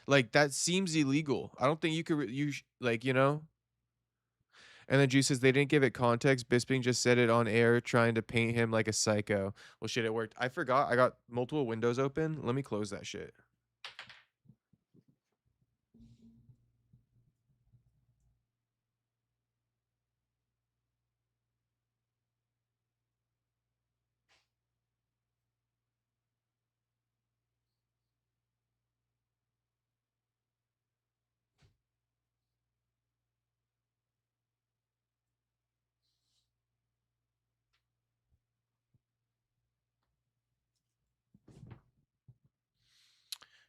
Like that seems illegal. I don't think you could like, you know. And then Juice says they didn't give it context. Bisping just said it on air, trying to paint him like a psycho. Well, shit, it worked. I forgot. I got multiple windows open. Let me close that shit.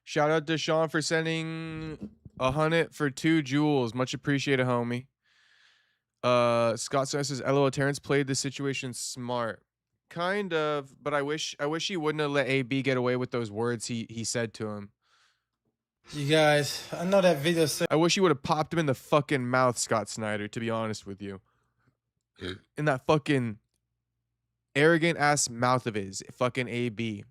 Shout out to Sean for sending 100 for 2 jewels. Much appreciated, homie. Scott says, LOL, Terrence played the situation smart. Kind of, but I wish he wouldn't have let AB get away with those words he said to him. You guys, I know that video said I wish he would have popped him in the fucking mouth, Scott Snyder, to be honest with you. In that fucking arrogant ass mouth of his, fucking AB.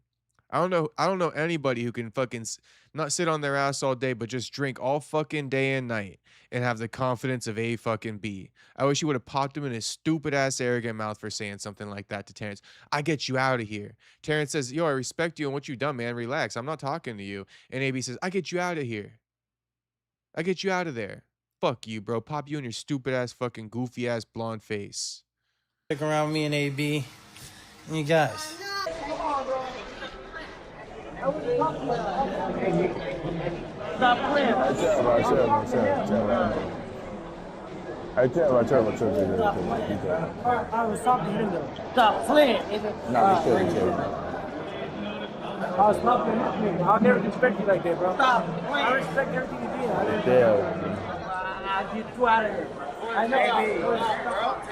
I don't know anybody who can fucking not sit on their ass all day, but just drink all fucking day and night and have the confidence of A fucking B. I wish he would have popped him in his stupid ass arrogant mouth for saying something like that to Terrence. I get you out of here. Terrence says, yo, I respect you and what you done, man. Relax. I'm not talking to you. And AB says, I get you out of here. I get you out of there. Fuck you, bro. Pop you in your stupid ass fucking goofy ass blonde face. stick around me and AB. And you guys. Stop playing. I was talking to him though. Stop playing. I was talking to him. I'll never respect you like that, bro. Stop playing. I respect everything you do. I'll get you out of here. I know.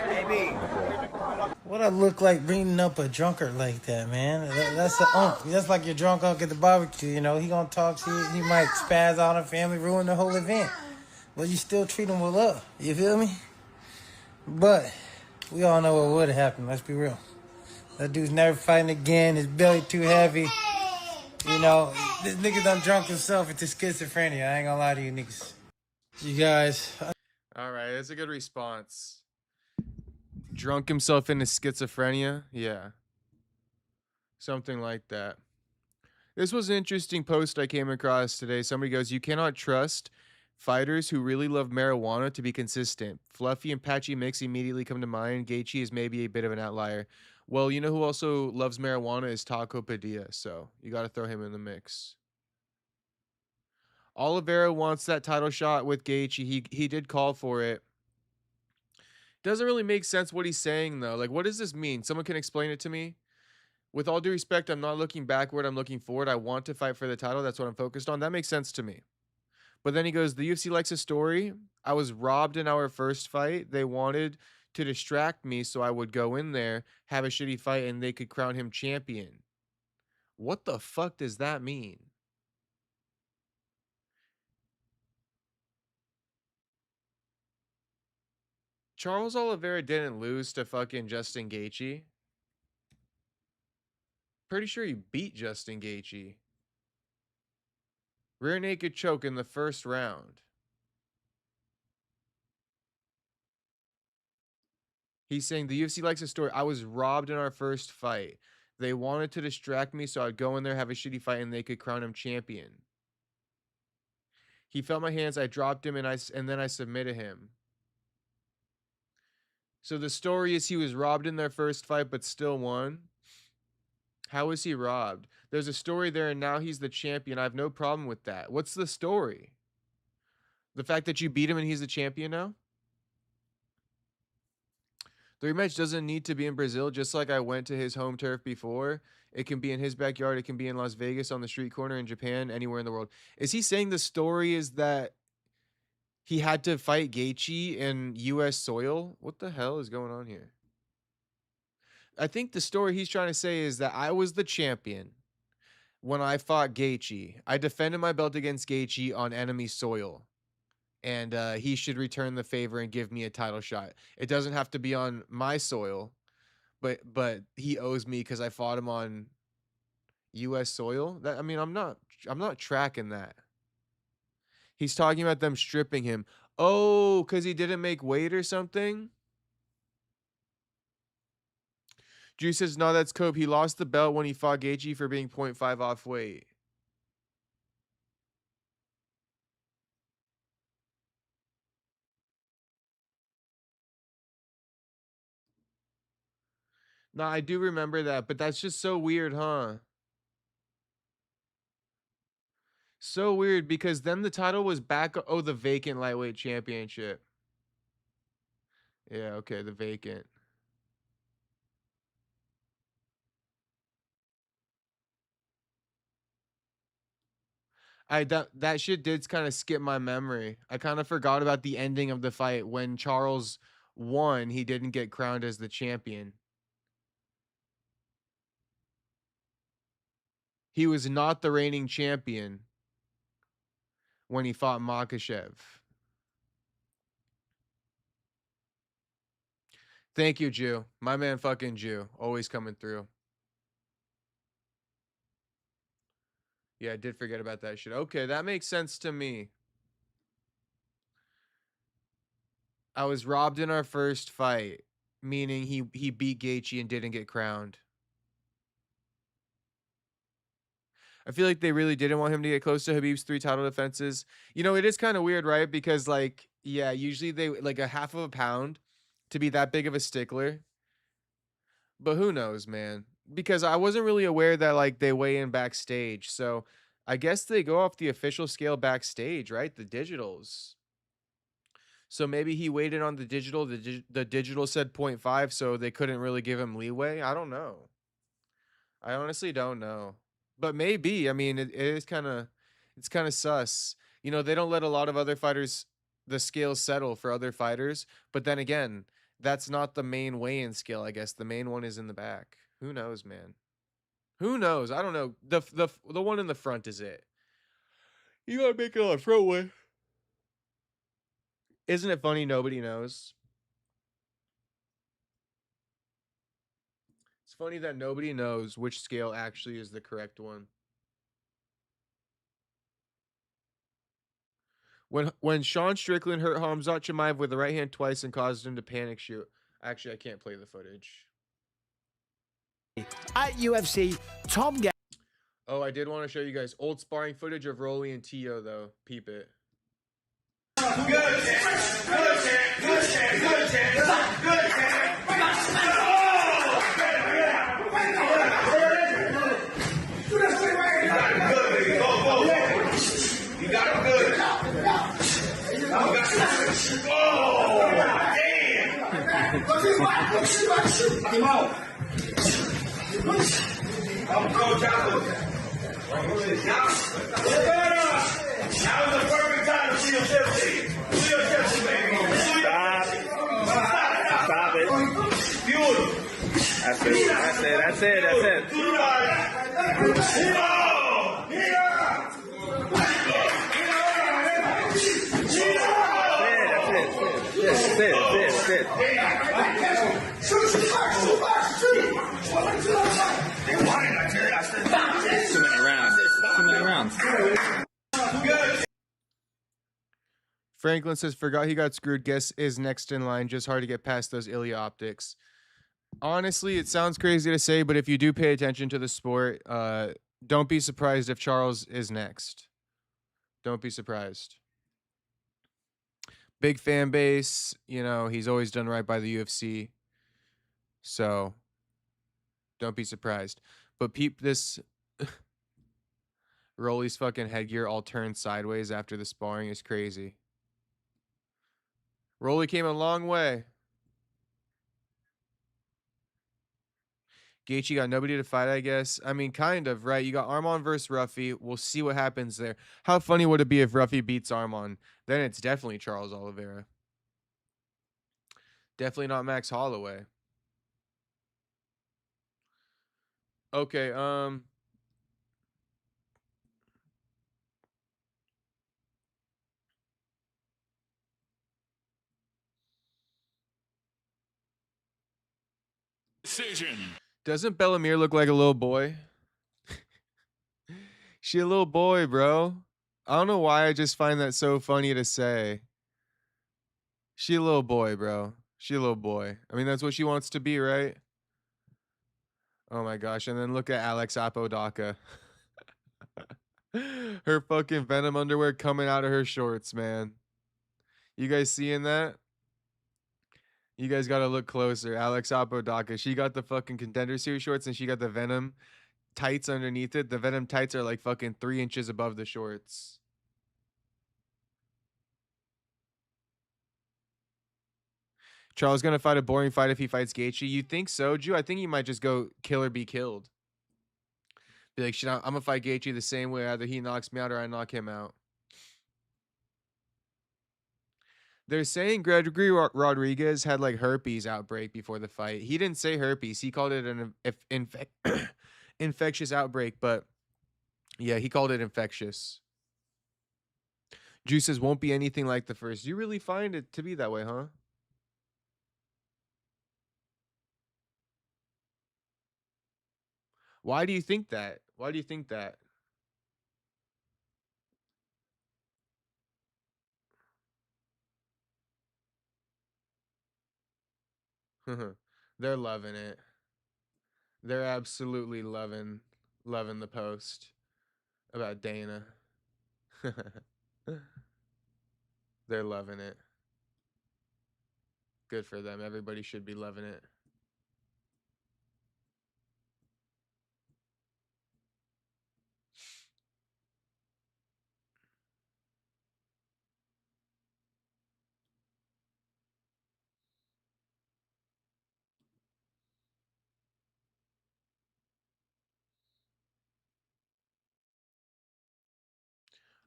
Baby. What I look like bringing up a drunkard like that, man? That's the unk. That's like your drunk uncle at the barbecue, you know. He gonna talk shit. He might spaz out on family, ruin the whole event. But you still treat him with love. You feel me? But we all know what would have happened. Let's be real. That dude's never fighting again. His belly too heavy. You know, this nigga done drunk himself into schizophrenia. I ain't gonna lie to you niggas. You guys. All right, that's a good response. Drunk himself into schizophrenia? Yeah. Something like that. This was an interesting post I came across today. Somebody goes, you cannot trust fighters who really love marijuana to be consistent. Fluffy and Patchy Mix immediately come to mind. Gaethje is maybe a bit of an outlier. Well, you know who also loves marijuana is Taco Padilla, so you got to throw him in the mix. Oliveira wants that title shot with Gaethje. He did call for it. Doesn't really make sense what he's saying, though. Like, what does this mean? Someone can explain it to me? With all due respect, I'm not looking backward. I'm looking forward. I want to fight for the title. That's what I'm focused on. That makes sense to me. But then he goes, the UFC likes a story. I was robbed in our first fight. They wanted to distract me so I would go in there, have a shitty fight, and they could crown him champion. What the fuck does that mean? Charles Oliveira didn't lose to fucking Justin Gaethje. Pretty sure he beat Justin Gaethje. Rear naked choke in the first round. He's saying the UFC likes a story. I was robbed in our first fight. They wanted to distract me so I'd go in there, have a shitty fight, and they could crown him champion. He felt my hands. I dropped him, and then I submitted him. So the story is he was robbed in their first fight, but still won. How was he robbed? There's a story there, and now he's the champion. I have no problem with that. What's the story? The fact that you beat him and he's the champion now? The rematch doesn't need to be in Brazil, just like I went to his home turf before. It can be in his backyard. It can be in Las Vegas on the street corner in Japan, anywhere in the world. Is he saying the story is that he had to fight Gaethje in U.S. soil? What the hell is going on here? I think the story he's trying to say is that I was the champion when I fought Gaethje. I defended my belt against Gaethje on enemy soil. And he should return the favor and give me a title shot. It doesn't have to be on my soil, but he owes me because I fought him on U.S. soil. That, I mean, I'm not tracking that. He's talking about them stripping him. Oh, because he didn't make weight or something? Drew says, no, that's Cope. He lost the belt when he fought Gaethje for being 0.5 off weight. No, I do remember that, but that's just so weird, huh? So weird because then the title was back. Oh, the vacant lightweight championship. Yeah, okay, the vacant. That shit did kind of skip my memory. I kind of forgot about the ending of the fight when Charles won. He didn't get crowned as the champion. He was not the reigning champion when he fought Makhachev. Thank you, Jew. My man fucking Jew. Always coming through. Yeah, I did forget about that shit. Okay, that makes sense to me. I was robbed in our first fight, meaning he beat Gaethje and didn't get crowned. I feel like they really didn't want him to get close to Khabib's 3 title defenses. You know, it is kind of weird, right? Because, like, yeah, usually they, like, a half of a pound to be that big of a stickler. But who knows, man? Because I wasn't really aware that, like, they weigh in backstage. So I guess they go off the official scale backstage, right? The digitals. So maybe he weighed in on the digital. The digital said 0.5, so they couldn't really give him leeway. I don't know. I honestly don't know. But maybe. I mean, it is kind of, it's kind of sus. You know, they don't let a lot of other fighters, the scales settle for other fighters. But then again, that's not the main weigh-in scale, I guess. The main one is in the back. Who knows, man? Who knows? I don't know. The one in the front is it. You gotta make it on the front way. Isn't it funny nobody knows? It's funny that nobody knows which scale actually is the correct one. When Sean Strickland hurt Hamzat Chimaev with the right hand twice and caused him to panic shoot. Actually, I can't play the footage. At UFC, Tom Ga- Oh, I did want to show you guys old sparring footage of Rolly and Tio, though. Peep it. Stop it. That's it. Too many rounds. Franklin says, forgot he got screwed. Guess is next in line. Just hard to get past those Ilya optics. Honestly, it sounds crazy to say, but if you do pay attention to the sport, don't be surprised if Charles is next. Don't be surprised. Big fan base. You know, he's always done right by the UFC. So, don't be surprised. But peep this. Rolly's fucking headgear all turned sideways after the sparring is crazy. Rolly came a long way. Gaethje got nobody to fight, I guess. I mean, kind of, right? You got Armon versus Ruffy. We'll see what happens there. How funny would it be if Ruffy beats Armon? Then it's definitely Charles Oliveira. Definitely not Max Holloway. Okay, Decision. Doesn't Bellamere look like a little boy? She a little boy, bro. I don't know why I just find that so funny to say. She a little boy, bro. She a little boy. I mean, that's what she wants to be, right? Oh my gosh. And then look at Alex Apodaca. Her fucking Venom underwear coming out of her shorts, man. You guys seeing that? You guys got to look closer. Alex Apodaca. She got the fucking Contender Series shorts and she got the Venom tights underneath it. The Venom tights are like fucking 3 inches above the shorts. Charles gonna fight a boring fight if he fights Gaethje. You think so, Jew? I think he might just go kill or be killed. Be like, shit, I'm gonna fight Gaethje the same way. Either he knocks me out or I knock him out. They're saying Gregory Rodriguez had like herpes outbreak before the fight. He didn't say herpes. He called it an infectious outbreak, but yeah, he called it infectious. Juices won't be anything like the first. You really find it to be that way, huh? Why do you think that? Why do you think that? They're loving it. They're absolutely loving the post about Dana. They're loving it. Good for them. Everybody should be loving it.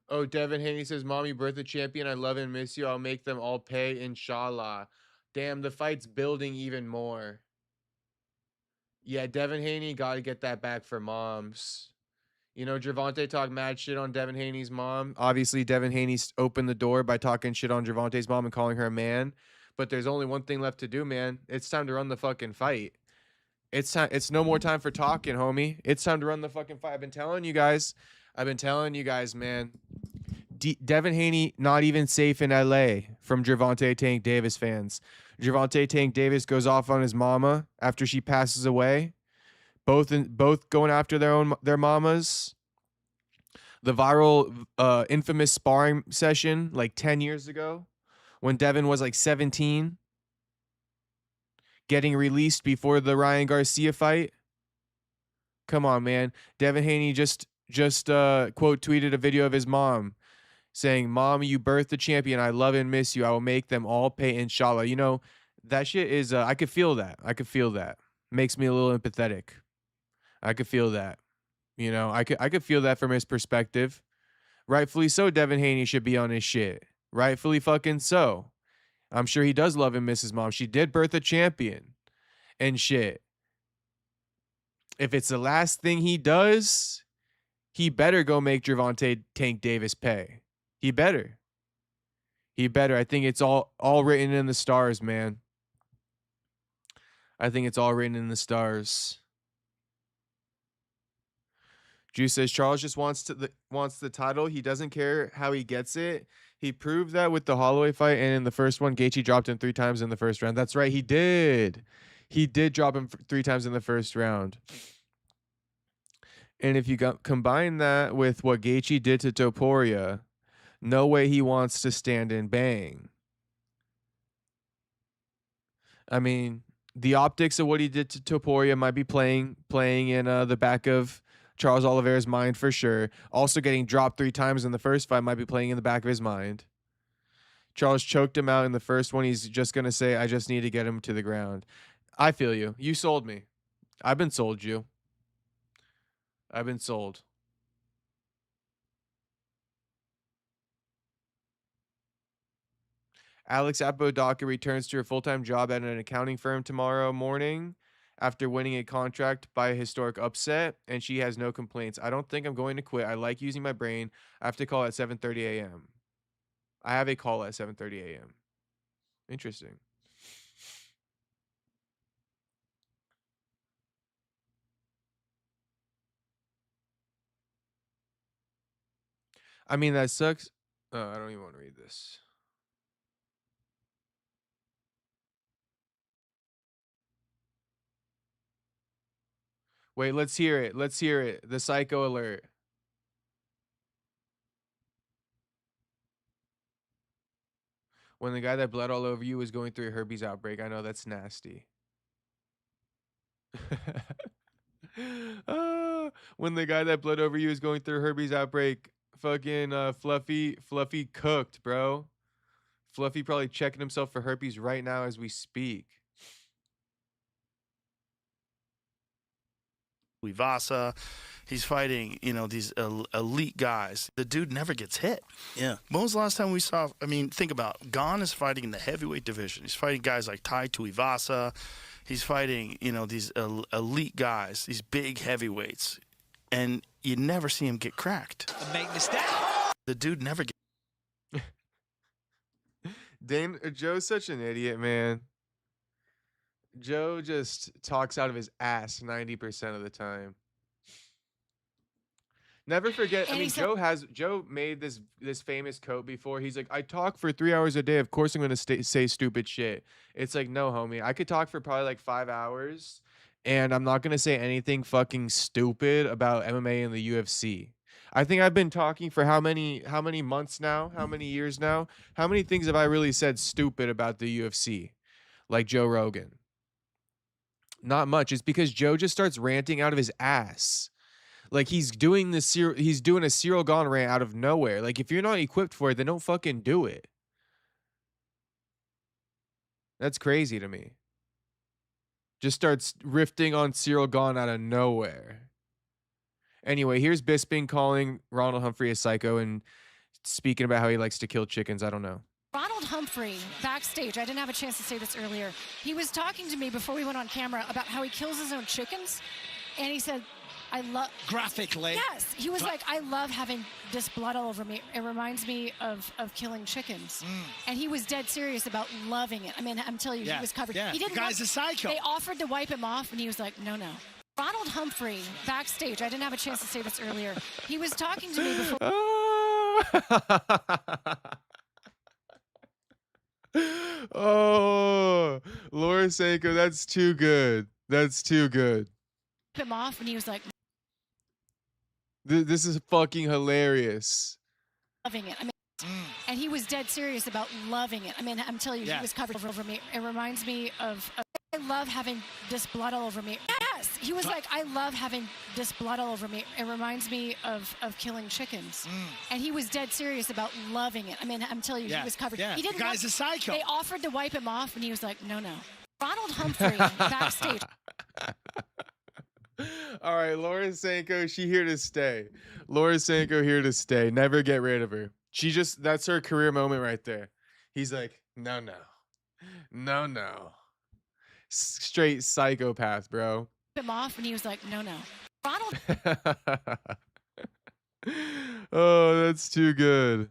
Oh, Devin Haney says, Mommy, birthday champion. I love and miss you. I'll make them all pay, inshallah. Damn, the fight's building even more. Yeah, Devin Haney got to get that back for moms. You know, Gervonta talked mad shit on Devin Haney's mom. Obviously, Devin Haney opened the door by talking shit on Gervonta's mom and calling her a man. But there's only one thing left to do, man. It's time to run the fucking fight. It's time. It's no more time for talking, homie. It's time to run the fucking fight. I've been telling you guys, man. Devin Haney not even safe in LA from Gervonta Tank Davis fans. Gervonta Tank Davis goes off on his mama after she passes away. Both going after their mamas. The viral infamous sparring session like 10 years ago when Devin was like 17, getting released before the Ryan Garcia fight. Come on, man. Devin Haney just quote tweeted a video of his mom saying, Mom, you birthed the champion. I love and miss you. I will make them all pay, inshallah. You know, that shit is, I could feel that. Makes me a little empathetic. I could feel that. You know, I could feel that from his perspective. Rightfully so, Devin Haney should be on his shit. Rightfully fucking so. I'm sure he does love and miss his mom. She did birth a champion and shit. If it's the last thing he does, he better go make Gervonta Tank Davis pay. He better. I think it's all written in the stars, man. I think it's all written in the stars. Juice says Charles just wants the title. He doesn't care how he gets it. He proved that with the Holloway fight, and in the first one, Gaethje dropped him 3 times in the first round. That's right, he did. He did drop him 3 times in the first round. And if you combine that with what Gaethje did to Topuria, no way he wants to stand and bang. I mean, the optics of what he did to Topuria might be playing in the back of Charles Oliveira's mind for sure. Also getting dropped 3 times in the first fight might be playing in the back of his mind. Charles choked him out in the first one. He's just going to say, I just need to get him to the ground. I feel you. You sold me. I've been sold you. I've been sold. Alex Apodaca returns to her full-time job at an accounting firm tomorrow morning after winning a contract by a historic upset, and she has no complaints. I don't think I'm going to quit. I like using my brain. I have to call at 7:30 a.m. I have a call at 7:30 a.m. Interesting. I mean, that sucks. Oh, I don't even want to read this. Wait, let's hear it. Let's hear it. The psycho alert. When the guy that bled all over you was going through a herpes outbreak. I know that's nasty. When the guy that bled over you is going through a herpes outbreak, fucking Fluffy cooked, bro. Fluffy probably checking himself for herpes right now as we speak. Ivasa, he's fighting, these elite guys. The dude never gets hit. Yeah. When was the last time we saw, think about it. Gon is fighting in the heavyweight division. He's fighting guys like Tai Tuivasa. He's fighting, these elite guys, these big heavyweights. And you never see him get cracked. Make mistake. The dude never gets. Joe's such an idiot, man. Joe just talks out of his ass 90% of the time. Never forget. I mean, Joe made this famous quote before. He's like, I talk for 3 hours a day. Of course I'm going to say stupid shit. It's like, no, homie. I could talk for probably like 5 hours, and I'm not going to say anything fucking stupid about MMA and the UFC. I think I've been talking for how many months now? How many years now? How many things have I really said stupid about the UFC? Like Joe Rogan. Not much. It's because Joe just starts ranting out of his ass. Like he's doing a Cyril Gone rant out of nowhere. Like if you're not equipped for it, then don't fucking do it. That's crazy to me. Just starts riffing on Cyril Gone out of nowhere. Anyway, here's Bisping calling Ronald Humphrey a psycho and speaking about how he likes to kill chickens. I don't know. Ronald Humphrey, backstage, I didn't have a chance to say this earlier. He was talking to me before we went on camera about how he kills his own chickens. And he said, I love... Graphically. Yes. He was like, I love having this blood all over me. It reminds me of killing chickens. And he was dead serious about loving it. I mean, I'm telling you, he was covered. Yeah. He didn't the guy's a psycho. They offered to wipe him off, and he was like, no. Ronald Humphrey, backstage, I didn't have a chance to say this earlier. He was talking to me before... Oh, Laura Sanko, that's too good. That's too good. Him off, and he was like, this is fucking hilarious. Loving it. I mean, and he was dead serious about loving it. I mean, I'm telling you, he was covered over me. It reminds me of I love having this blood all over me. Yes, he was like, I love having this blood all over me. It reminds me of killing chickens. And he was dead serious about loving it. I mean, I'm telling you, he was covered. Yeah. He didn't. The guy's a psycho. They offered to wipe him off, and he was like, no. Ronald Humphrey, backstage. All right, Laura Sanko, she here to stay. Laura Sanko here to stay. Never get rid of her. That's her career moment right there. He's like, no. Straight psychopath, bro. Him off, and he was like, no. Ronald. Oh, that's too good.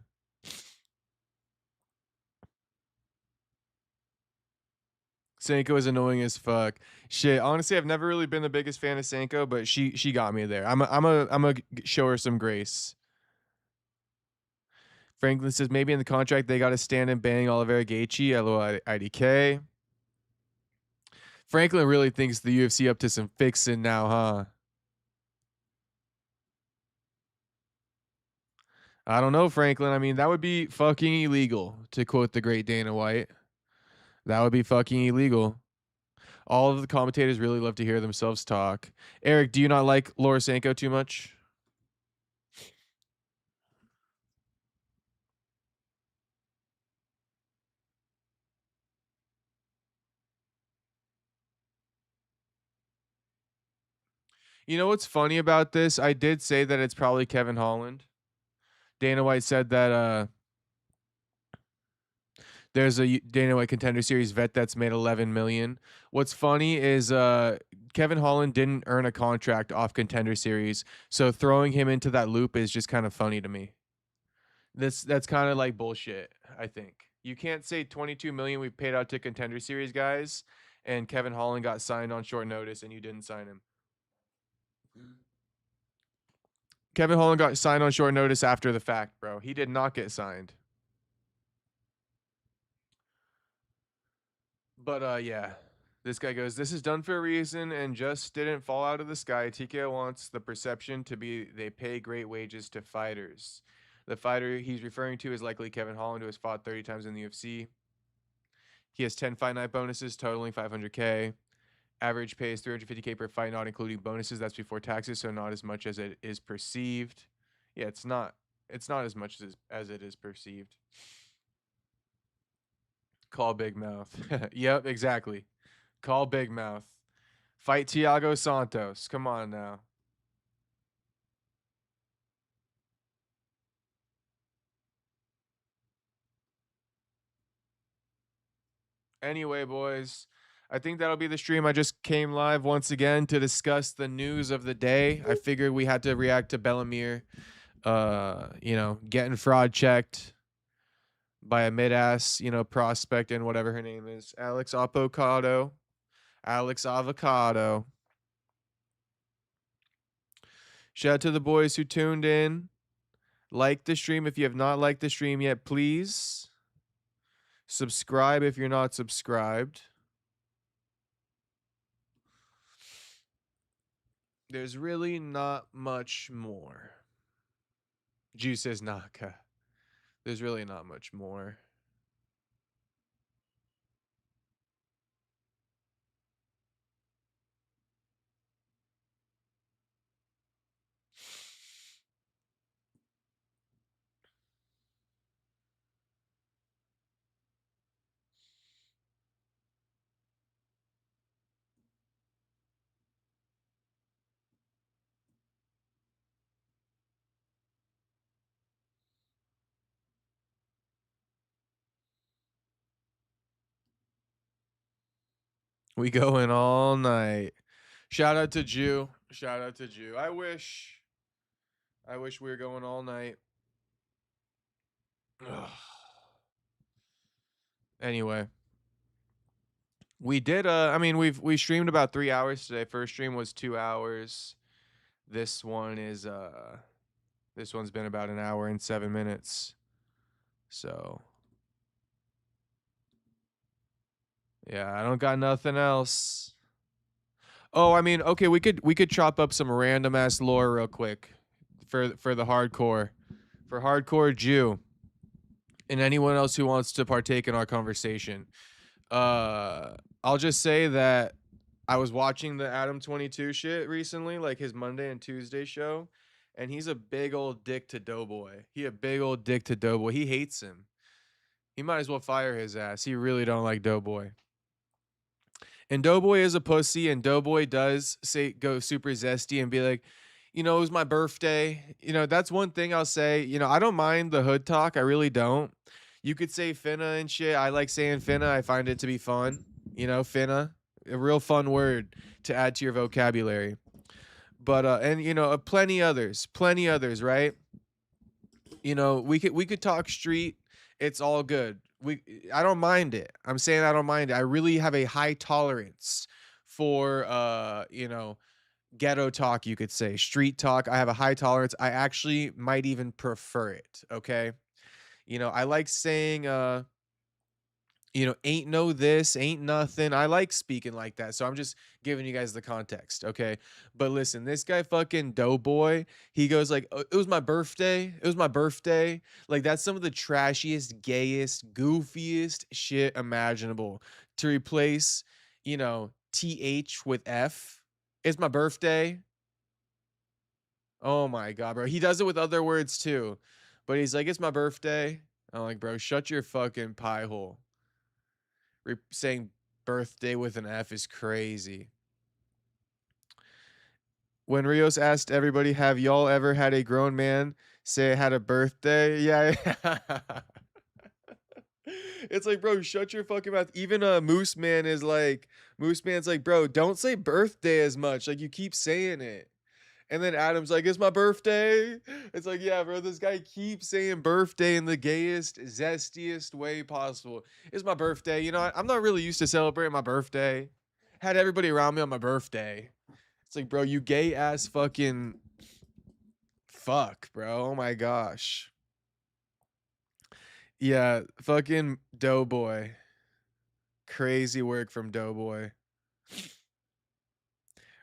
Sanko is annoying as fuck. Shit, honestly, I've never really been the biggest fan of Sanko, but she got me there. I'm a show her some grace. Franklin says maybe in the contract they got to stand and bang Oliveira Gaethje. LOL IDK. Franklin really thinks the UFC up to some fixing now, huh? I don't know, Franklin. I mean, that would be fucking illegal, to quote the great Dana White. That would be fucking illegal. All of the commentators really love to hear themselves talk. Eric, do you not like Laura Sanko too much? You know what's funny about this? I did say that it's probably Kevin Holland. Dana White said that there's a Dana White Contender Series vet that's made 11 million. What's funny is Kevin Holland didn't earn a contract off Contender Series, so throwing him into that loop is just kind of funny to me. That's kind of like bullshit, I think. You can't say 22 million we paid out to Contender Series guys and Kevin Holland got signed on short notice and you didn't sign him. Kevin Holland got signed on short notice after the fact, bro. He did not get signed. But yeah, this guy goes, this is done for a reason and just didn't fall out of the sky. TKO wants the perception to be they pay great wages to fighters. The fighter he's referring to is likely Kevin Holland, who has fought 30 times in the UFC. He has 10 fight night bonuses totaling 500K. Average pay is 350K per fight, not including bonuses. That's before taxes, so not as much as it is perceived. Yeah, it's not as much as it is perceived. Call Big Mouth. Yep, exactly. Call Big Mouth. Fight Thiago Santos. Come on now. Anyway, boys, I think that'll be the stream. I just came live once again to discuss the news of the day. I figured we had to react to Bellamir, getting fraud checked by a mid-ass, prospect and whatever her name is. Alex Avocado. Shout out to the boys who tuned in. Like the stream if you have not liked the stream yet, please. Subscribe if you're not subscribed. There's really not much more. Juice says Naka. There's really not much more. We going all night. Shout out to Jew. I wish we were going all night. Ugh. Anyway. We did we streamed about 3 hours today. First stream was 2 hours. This one's been about an hour and 7 minutes. So yeah, I don't got nothing else. Oh, okay, we could chop up some random ass lore real quick for the hardcore. For hardcore Jew and anyone else who wants to partake in our conversation. I'll just say that I was watching the Adam 22 shit recently, like his Monday and Tuesday show, and he's a big old dick to Doughboy. He hates him. He might as well fire his ass. He really don't like Doughboy. And Doughboy is a pussy, and Doughboy does go super zesty and be like, it was my birthday. That's one thing I'll say. I don't mind the hood talk. I really don't. You could say finna and shit. I like saying finna. I find it to be fun. Finna. A real fun word to add to your vocabulary. But plenty others, right? We could talk street. It's all good. I don't mind it. I'm saying I don't mind it. I really have a high tolerance for ghetto talk, you could say. Street talk. I have a high tolerance. I actually might even prefer it, okay? I like saying ain't no this, ain't nothing. I like speaking like that. So I'm just giving you guys the context, okay? But listen, this guy fucking Doughboy, he goes like, oh, it was my birthday. Like, that's some of the trashiest, gayest, goofiest shit imaginable. To replace, TH with F. It's my birthday. Oh my God, bro. He does it with other words too. But he's like, it's my birthday. I'm like, bro, shut your fucking pie hole. Saying birthday with an F is crazy. When Rios asked everybody, have y'all ever had a grown man say it had a birthday? Yeah. It's like, bro, shut your fucking mouth. Even Moose Man's like, bro, don't say birthday as much. Like, you keep saying it. And then Adam's like, it's my birthday. It's like, yeah, bro, this guy keeps saying birthday in the gayest, zestiest way possible. It's my birthday. You know, I'm not really used to celebrating my birthday. Had everybody around me on my birthday. It's like, bro, you gay ass fucking fuck, bro. Oh my gosh. Yeah, fucking Doughboy. Crazy work from Doughboy.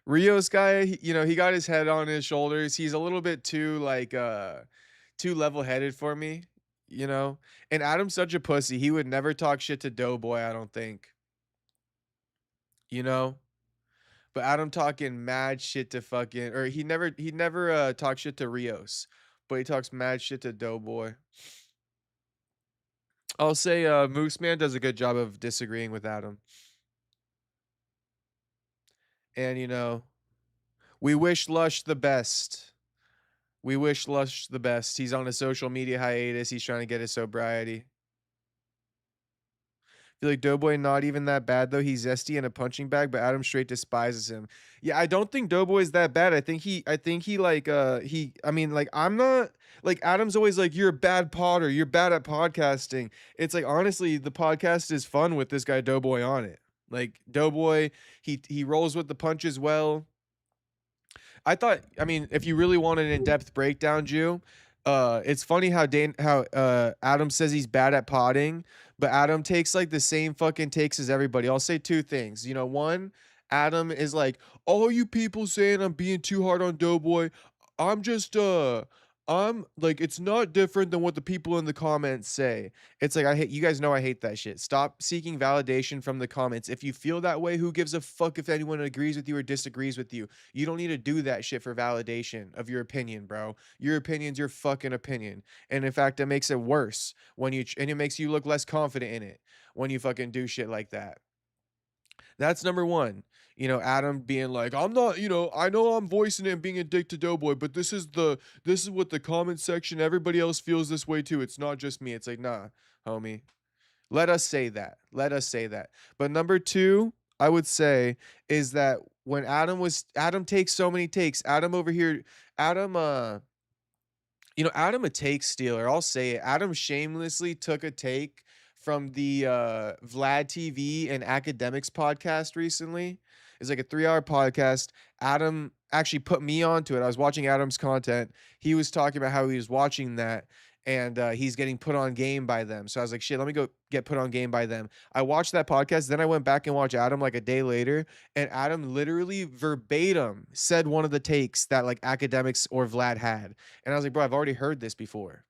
Rio's guy, you know, he got his head on his shoulders. He's a little bit too like too level-headed for me, you know? And Adam's such a pussy. He would never talk shit to Doughboy, I don't think. You know? But Adam talking mad shit to fucking, or he never talks shit to Rios, but he talks mad shit to Doughboy. I'll say Moose Man does a good job of disagreeing with Adam. And you know, we wish Lush the best. We wish Lush the best. He's on a social media hiatus. He's trying to get his sobriety. Feel like Doughboy not even that bad though. He's zesty and a punching bag, but Adam straight despises him. Yeah, I don't think Doughboy's that bad. I think he like I mean, like, I'm not like, Adam's always like, you're a bad podder, you're bad at podcasting. It's like, honestly, the podcast is fun with this guy Doughboy on it. Like, Doughboy, he rolls with the punches well. I thought, I mean, if you really want an in-depth breakdown, Jew, it's funny how Adam says he's bad at potting, but Adam takes like the same fucking takes as everybody. I'll say two things. You know, one, Adam is like, all you people saying I'm being too hard on Doughboy, I'm like, it's not different than what the people in the comments say. It's like, you guys know I hate that shit. Stop seeking validation from the comments. If you feel that way, who gives a fuck if anyone agrees with you or disagrees with you? You don't need to do that shit for validation of your opinion, bro. Your opinion's your fucking opinion. And in fact, it makes it worse and it makes you look less confident in it when you fucking do shit like that. That's number one. You know, Adam being like, I'm not, you know, I know I'm voicing it and being a dick to Doughboy, but this is what the comment section, everybody else feels this way too. It's not just me. It's like, nah, homie. Let us say that. Let us say that. But number two, I would say, is that when Adam takes so many takes. Adam over here, Adam a take stealer. I'll say it. Adam shamelessly took a take from the Vlad TV and Academics podcast recently. It's like a 3-hour podcast. Adam actually put me onto it. I was watching Adam's content. He was talking about how he was watching that, and he's getting put on game by them. So I was like, shit, let me go get put on game by them. I watched that podcast. Then I went back and watched Adam like a day later, and Adam literally verbatim said one of the takes that like Academics or Vlad had. And I was like, bro, I've already heard this before.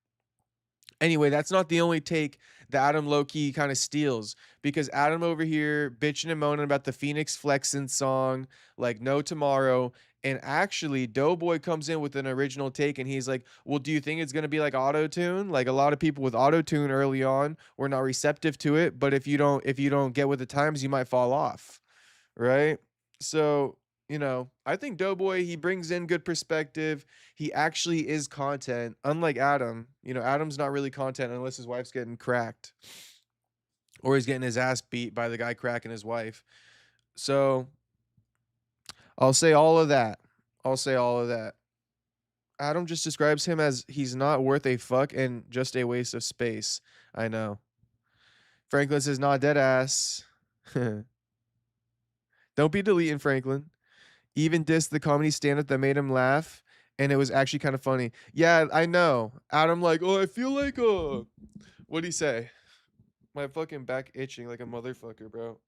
Anyway, that's not the only take that Adam low-key kind of steals, because Adam over here bitching and moaning about the Phoenix Flexin song, like No Tomorrow, and actually Doughboy comes in with an original take and he's like, well, do you think it's going to be like auto-tune? Like, a lot of people with auto-tune early on were not receptive to it, but if you don't get with the times, you might fall off, right? So, you know, I think Doughboy, he brings in good perspective. He actually is content, unlike Adam. You know, Adam's not really content unless his wife's getting cracked or he's getting his ass beat by the guy cracking his wife. So I'll say all of that. Adam just describes him as he's not worth a fuck and just a waste of space. I know. Franklin says, not dead ass. Don't be deleting Franklin. Even dissed the comedy stand-up that made him laugh, and it was actually kind of funny. Yeah, I know. Adam like, oh, I feel like, what'd he say? My fucking back itching like a motherfucker, bro.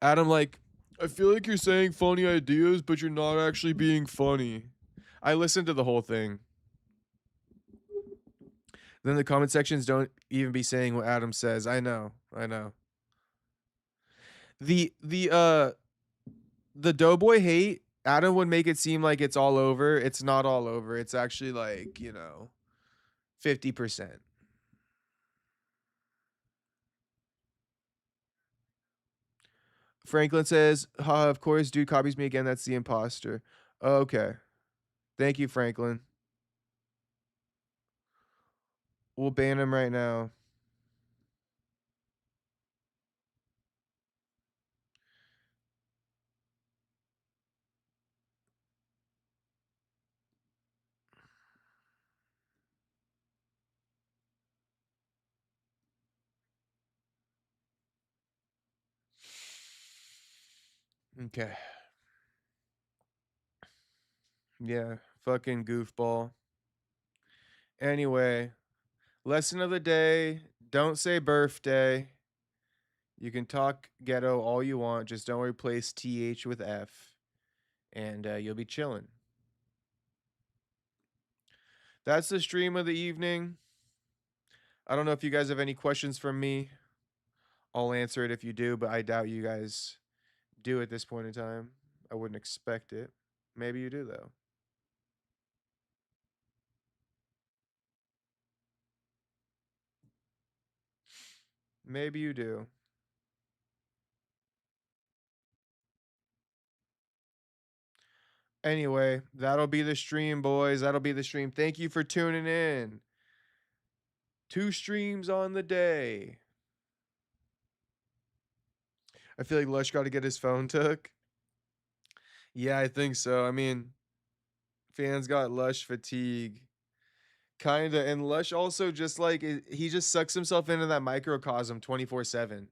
Adam like, I feel like you're saying funny ideas, but you're not actually being funny. I listened to the whole thing. Then the comment sections don't even be saying what Adam says. I know. The Doughboy hate, Adam would make it seem like it's all over. It's not all over. It's actually like, you know, 50%. Franklin says, of course, dude copies me again. That's the imposter. Okay. Thank you, Franklin. We'll ban him right now. Okay. Yeah, fucking goofball. Anyway, lesson of the day, don't say birthday. You can talk ghetto all you want, just don't replace TH with F, and you'll be chilling. That's the stream of the evening. I don't know if you guys have any questions from me. I'll answer it if you do, but I doubt you guys do at this point in time. I wouldn't expect it. Maybe you do, though. Maybe you do. Anyway, that'll be the stream, boys. That'll be the stream. Thank you for tuning in. 2 streams on the day. I feel like Lush got to get his phone took. Yeah, I think so. I mean, fans got Lush fatigue. Kinda. And Lush also just like, he just sucks himself into that microcosm 24/7.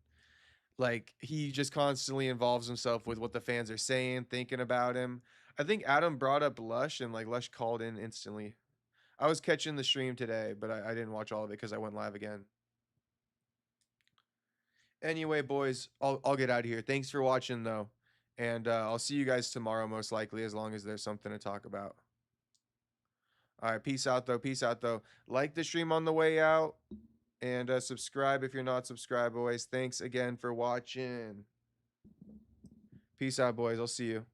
Like, he just constantly involves himself with what the fans are saying, thinking about him. I think Adam brought up Lush, and like Lush called in instantly. I was catching the stream today, but I didn't watch all of it because I went live again. Anyway, boys, I'll get out of here. Thanks for watching, though. And I'll see you guys tomorrow, most likely, as long as there's something to talk about. All right, peace out, though. Peace out, though. Like the stream on the way out. And subscribe if you're not subscribed, boys. Thanks again for watching. Peace out, boys. I'll see you.